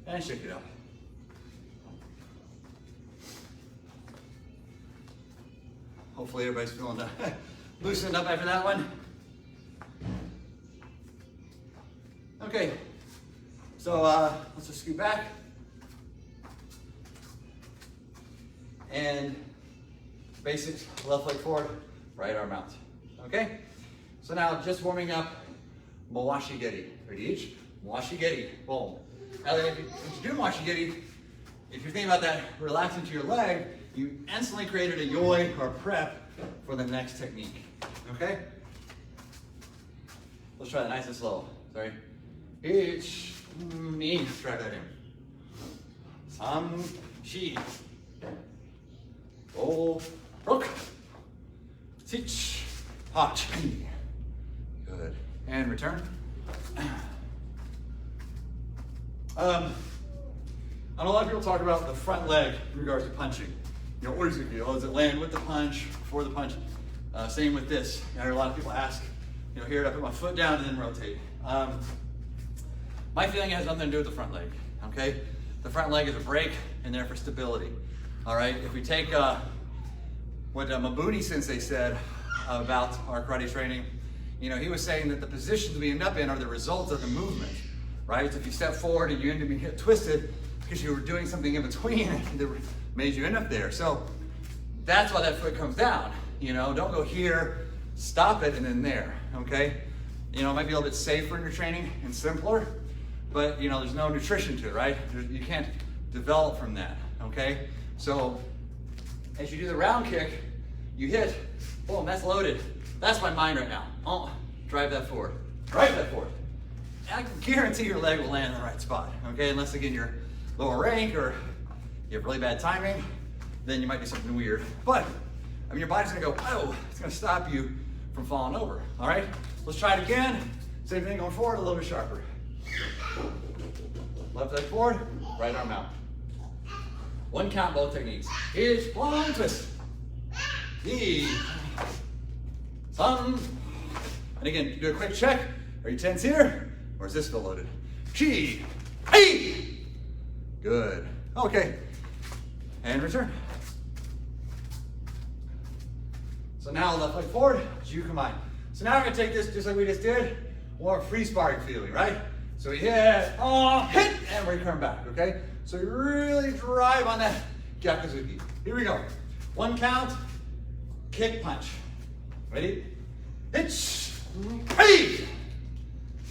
And shake it out. Hopefully everybody's feeling loosened up after that one. Okay. So let's just scoot back. And basics, left leg forward, right arm out. Okay? So now just warming up Mawashi Geri. Ready each? Mawashi Geri. Boom. Now then if you do Mawashi Geri, if you're thinking about that relaxing to your leg, you instantly created a yoi or prep for the next technique. Okay? Let's try that nice and slow. Sorry. Each. Me. Drag that in. Sam. Shi. Oh. Rook. Sich. Hot. Good. And return. I know a lot of people talk about the front leg in regards to punching. You know, oizuki, oh, does it land with the punch, before the punch? Same with this. I hear a lot of people ask, you know, here I put my foot down and then rotate. My feeling has nothing to do with the front leg, okay? The front leg is a brake and there for stability, all right? If we take what Mabuni Sensei said about our karate training, you know, he was saying that the positions we end up in are the result of the movement, right? So if you step forward and you end up being hip twisted because you were doing something in between that made you end up there. So that's why that foot comes down. You know, don't go here, stop it, and then there, okay? You know, it might be a little bit safer in your training and simpler, but you know, there's no nutrition to it, right? You can't develop from that, okay? So as you do the round kick, you hit, boom, that's loaded. That's my mind right now. Oh, drive that forward, drive that forward. And I can guarantee your leg will land in the right spot, okay? Unless again, you're lower rank or you have really bad timing, then you might do something weird. But, I mean, your body's gonna go, oh, it's gonna stop you from falling over, all right? Let's try it again. Same thing going forward, a little bit sharper. Left leg forward, right arm out. 1 count, both techniques. Hitch, long twist. Knee. Some. And again, do a quick check. Are you tense here? Or is this feel loaded? Chi. Hey. Good. Okay. And return. So now left leg forward, Jukumai. So now we're gonna take this just like we just did, more free sparring feeling, right? So we hit, and we come back, okay? So you really drive on that Yakuzuki. Here we go. 1 count, kick, punch. Ready? Hitch, hey,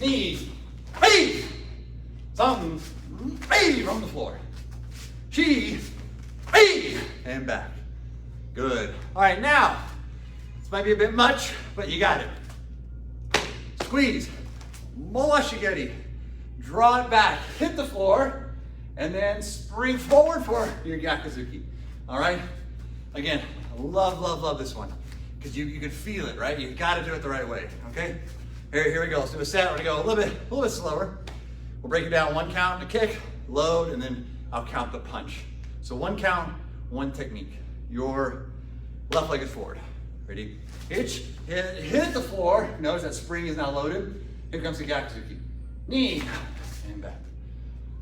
knee, hey, some, hey, from the floor. Chi, hey, and back. Good. All right, now, this might be a bit much, but you got it. Squeeze, Mawashigeri, draw it back, hit the floor, and then spring forward for your Yakuzuki. All right? Again, I love this one because you can feel it, right? You got to do it the right way, okay? Here we go. Let's do a set. We're gonna go a little bit slower. We'll break it down. 1 count to kick, load, and then I'll count the punch. So 1 count, 1 technique. Your left leg is forward. Ready? Hitch, hit the floor. Notice that spring is now loaded. Here comes the Yakuzuki. Knee, and back.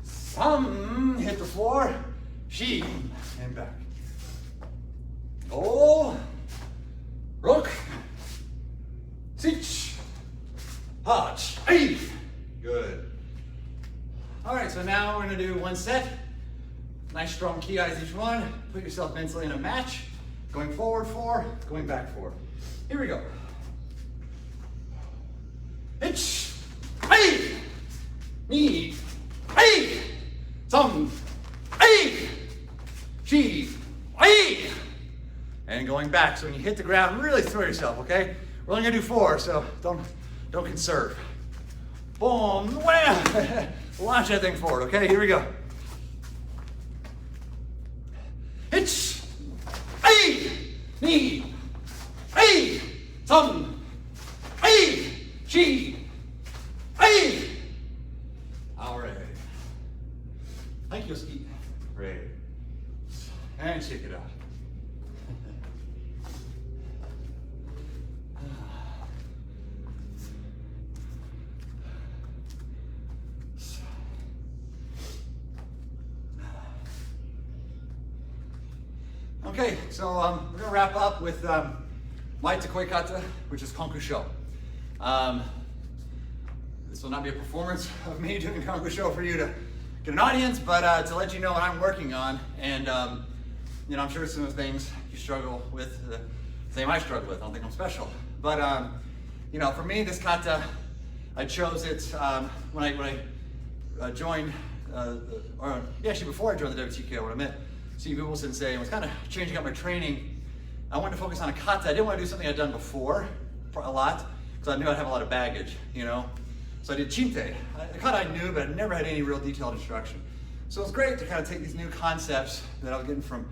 Some, hit the floor. Shi, and back. Oh, rook, sich, hach, hey. Good. All right, so now we're gonna do 1 set. Nice strong ki eyes each one. Put yourself mentally in a match. Going forward 4, going back 4. Here we go. Hitch, hey, ni, ai, some, ai, chi, ai. And going back. So when you hit the ground, really throw yourself, okay? We're only gonna do 4, so don't conserve. Boom, wham! Launch that thing forward, okay? Here we go. Hitch, ai, ni, ai, some, ai, chi, ai. All right. Thank you, Ski. Great. And shake it out. Okay, so we're going to wrap up with my Takoi Kata, which is Konkusho. This will not be a performance of me doing Konkusho for you to get an audience, but to let you know what I'm working on. And you know, I'm sure some of the things you struggle with, the same I struggle with. I don't think I'm special. But you know, for me, this kata, I chose it when I joined, actually before I joined the WTKO, when I met Steve Sensei and was kind of changing up my training. I wanted to focus on a kata. I didn't want to do something I'd done before a lot, because I knew I'd have a lot of baggage, you know. So I did chinte. A kata I knew, but I never had any real detailed instruction. So it was great to kind of take these new concepts that I was getting from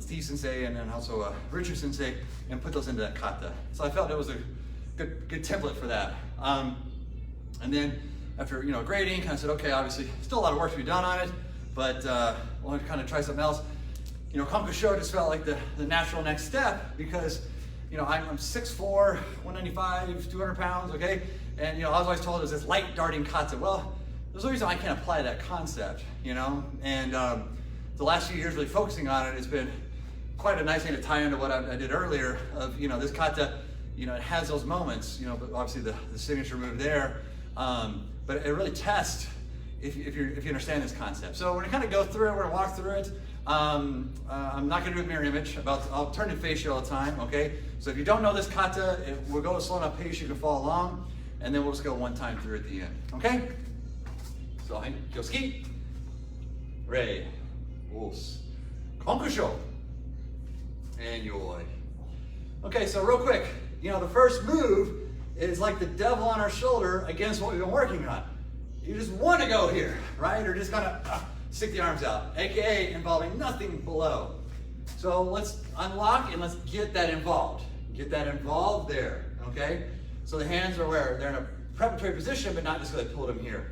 Steve Sensei and then also Richard Sensei and put those into that kata. So I felt it was a good template for that. And then after grading, kind of said, okay, obviously still a lot of work to be done on it, but I wanted to kind of try something else. Konkusho just felt like the natural next step because, I'm 6'4", 195, 200 pounds, okay? And, I was always told it was this light darting kata. Well, there's a reason I can't apply that concept, And the last few years really focusing on it, it's been quite a nice thing to tie into what I did earlier of, this kata, it has those moments, but obviously the signature move there, but it really tests if you understand this concept. So we're gonna kind of go through it, we're gonna walk through it. I'm not gonna do a mirror image, I'll turn in face all the time, okay? So if you don't know this kata, we'll go a slow enough pace you can follow along, and then we'll just go one time through at the end, okay? So, Kyosuke, Rei, Us, Konkusho, and Yoi. Okay, so real quick, the first move is like the devil on our shoulder against what we've been working on. You just want to go here, right? Or just kind of stick the arms out, AKA involving nothing below. So let's unlock and let's get that involved. Get that involved there, okay? So the hands are where? They're in a preparatory position, but not just because I pulled them here.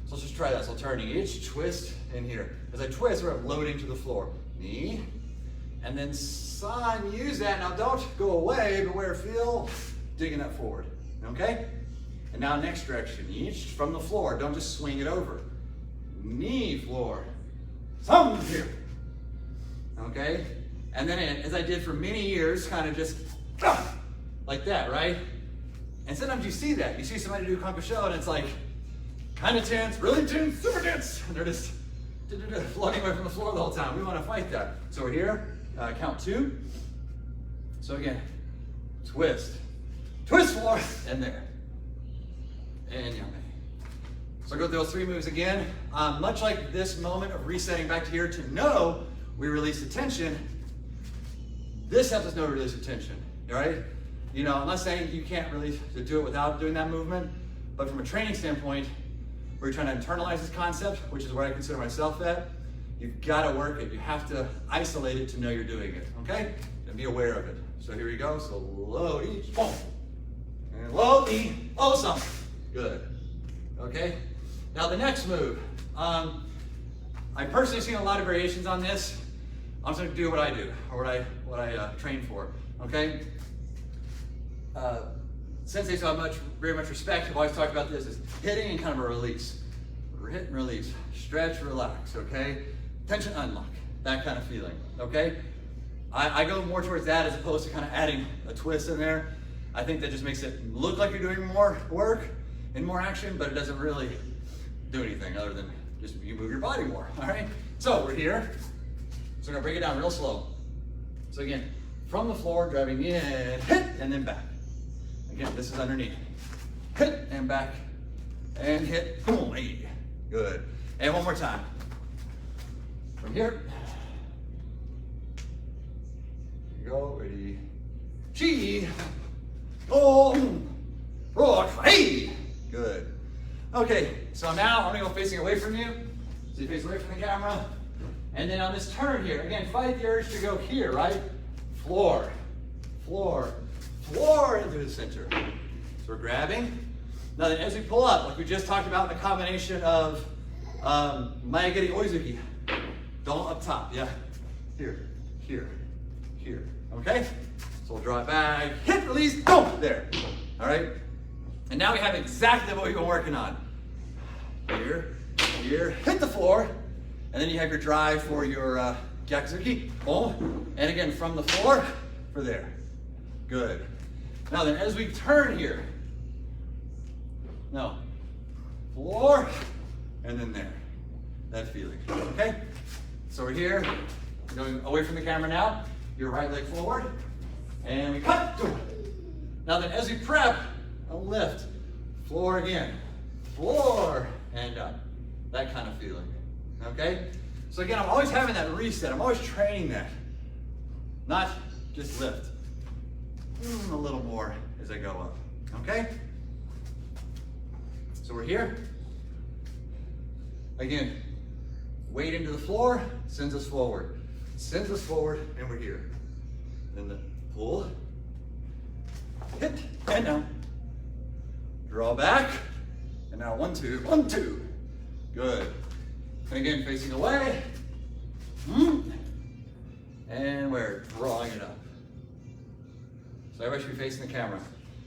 So let's just try that. So turning each twist in here. As I twist, we're loading to the floor. Knee, and then san, use that. Now don't go away, but where feel, digging that forward, okay? And now next direction, each from the floor. Don't just swing it over. Knee, floor, thumb here, okay? And then as I did for many years, kind of just like that, right? And sometimes you see that. You see somebody do Konkusho and it's like kind of tense, really tense, super tense. And they're just floating away from the floor the whole time. We want to fight that. So we're here, count 2. So again, twist, floor, and there. And yame. So go through those 3 moves again. Much like this moment of resetting back to here to know we release the tension, this helps us know to release the tension, all right? I'm not saying you can't really do it without doing that movement, but from a training standpoint, we're trying to internalize this concept, which is where I consider myself at. You've got to work it. You have to isolate it to know you're doing it, okay? And be aware of it. So here we go. So load each, boom. And load the, some. Good, okay? Now the next move. I've personally seen a lot of variations on this. I'm just gonna do what I do, or what I train for, okay? Sensei, so very much respect, I've always talked about this, is hitting and kind of a release. Hit and release, stretch, relax, okay? Tension, unlock, that kind of feeling, okay? I go more towards that as opposed to kind of adding a twist in there. I think that just makes it look like you're doing more work and more action, but it doesn't really do anything other than just you move your body more, all right? So we're here, so we're gonna break it down real slow. So again, from the floor, driving in, hit, and then back. Again, this is underneath. Hit, and back, and hit, boom, hey, good. And one more time. From here. Here you go, ready. Chi, boom, rock, hey, good. Okay, so now I'm gonna go facing away from you. So you face away from the camera. And then on this turn here, again, fight the urge to go here, right? Floor, floor, floor into the center. So we're grabbing. Now then, as we pull up, like we just talked about in the combination of Mayagiri Oizuki, don't up top, yeah? Here, here, here, okay? So we'll draw it back, hit, release, boom, there. All right? And now we have exactly what we've been working on. Here, here, hit the floor, and then you have your drive for your Yakuzuki, boom, and again from the floor for there. Good. Now then, as we turn here, no, floor, and then there. That feeling, okay? So we're here, going away from the camera now, your right leg forward, and we cut, Now then, as we prep, a lift, floor again, floor, and up. That kind of feeling, okay? So again, I'm always having that reset. I'm always training that. Not just lift. A little more as I go up, okay? So we're here. Again, weight into the floor, sends us forward. Sends us forward, and we're here. Then the pull, hit, and down. Draw back, and now 1, 2, 1, 2. Good. And again, facing away. And we're drawing it up. So everybody should be facing the camera.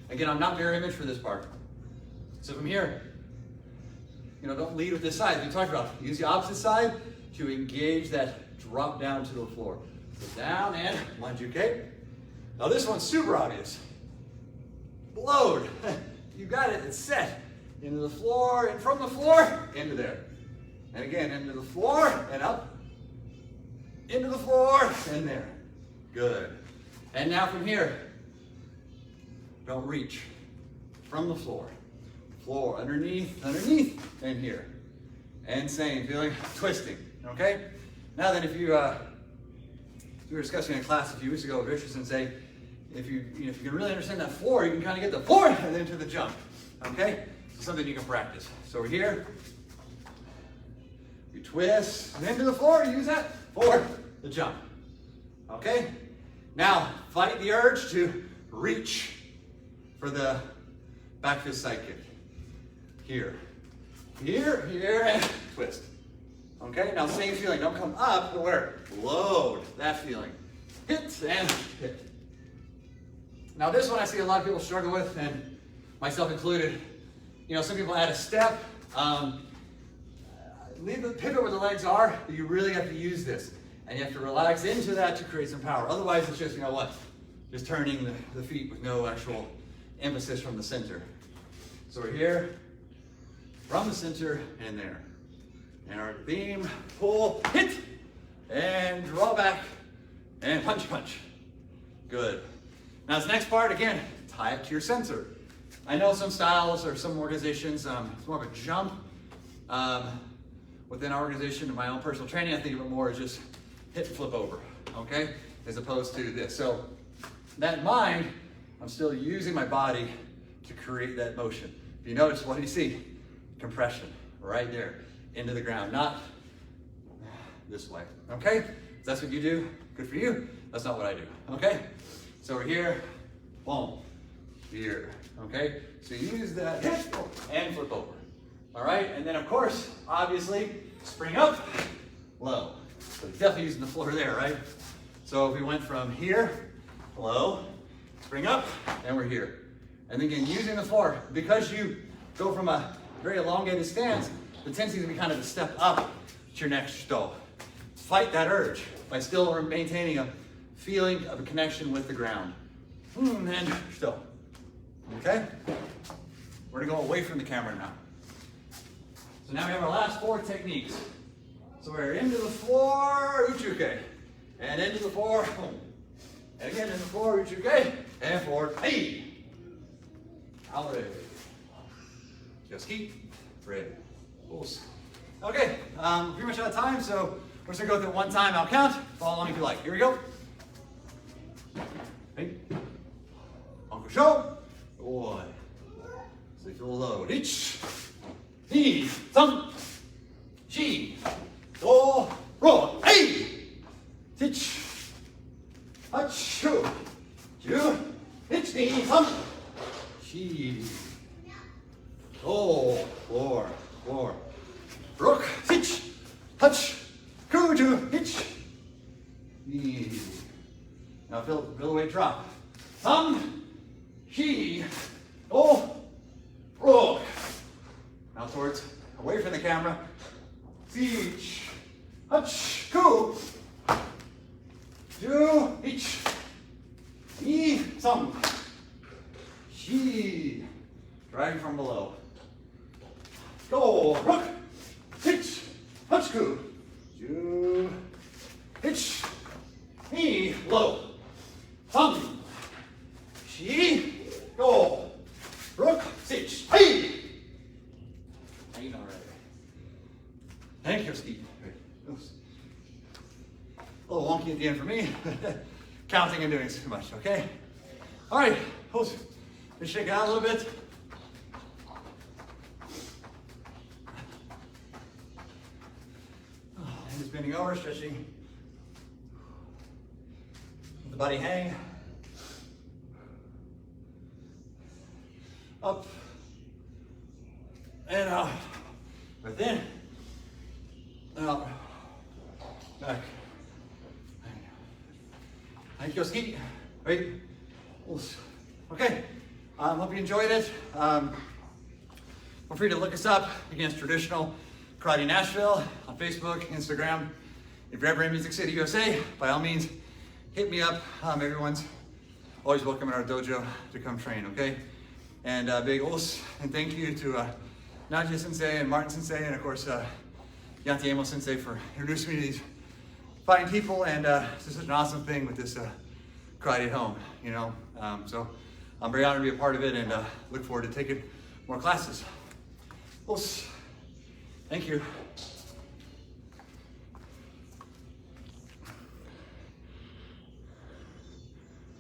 Again, I'm not mirror image for this part. So from here, don't lead with this side. We talked about, use the opposite side to engage that drop down to the floor. So down and Manjuke. Now this one's super obvious. Load. You got it, it's set. Into the floor, and from the floor, into there. And again, into the floor, and up. Into the floor, and there. Good. And now from here, don't reach. From the floor. Floor, underneath, underneath, and here. And same, feeling, twisting, okay? Now then, if you, we were discussing in a class a few weeks ago with Richard Sensei, if you can really understand that floor, you can kind of get the floor and then to the jump, okay? So something you can practice. So we're here, we twist, and then to the floor, use that for the jump, okay? Now, fight the urge to reach for the back fist side kick. Here, here, here, and twist. Okay, now same feeling. Don't come up, but where? Load, that feeling. Hit and hit. Now this one I see a lot of people struggle with, and myself included. Some people add a step. Leave the pivot where the legs are, but you really have to use this. And you have to relax into that to create some power. Otherwise it's just, just turning the feet with no actual emphasis from the center. So we're here, from the center, and there. And our beam, pull, hit, and draw back, and punch, punch. Good. Now this next part, again, tie it to your center. I know some styles or some organizations, it's more of a jump. Within our organization and my own personal training, I think of it more as just hit and flip over, okay? As opposed to this. So that in mind, I'm still using my body to create that motion. If you notice, what do you see? Compression, right there, into the ground, not this way, okay? If that's what you do, good for you. That's not what I do, okay? So we're here, boom, here, okay? So you use that hit and flip over, all right? And then of course, obviously, spring up, low. So definitely using the floor there, right? So if we went from here, low, spring up, and we're here. And then again, using the floor, because you go from a very elongated stance, the tendency is to be kind of a step up to your next shito. Fight that urge by still maintaining a feeling of a connection with the ground. And shito. Okay? We're gonna go away from the camera now. So now we have our last 4 techniques. So we're into the floor, uchuke, and into the floor, boom. And again, into the floor, uchuke, and forward, hey. Out. Yakuzuki, right. Okay, pretty much out of time, so we're just gonna go through it one time. I'll count. Follow along if you like. Here we go. Hey. Uncle Show. Boy. So you feel low. Ich. Ni. Some. She. Do. Ro. Hey. Tich. Hachu. Ju. Ich. Ni. Some. She. Do. Four. Four. Rook. Tich. Hutch. Kuju. Hitch. Ni. Now feel the weight drop. Some. She. Oh. Rook. Now towards, away from the camera. Siege. Hutch. Ku. Ju. Hitch. Ni. Some. She. Drag from below. Go. Rook. Hitch. Hutch. Ku. Ju. Hitch. Ni. Low. Some. She. Go. Rook. Sitch. Hey. Ain't all right. Thank you, Steve. A little wonky at the end for me. Counting and doing too much, okay? All right, just shake it out a little bit. And just bending over, stretching. Let the body hang. Up and out. Within and out. Back. Thank you, Ski. Right. Okay. Hope you enjoyed it. Feel free to look us up against Traditional Karate Nashville on Facebook, Instagram. If you're ever in Music City, USA, by all means, hit me up. Everyone's always welcome in our dojo to come train, okay? And big os and thank you to Nadia Sensei and Martin Sensei and of course Yantiemo Sensei for introducing me to these fine people, and it's just such an awesome thing with this karate at home, you know. So I'm very honored to be a part of it, and look forward to taking more classes. Os, thank you.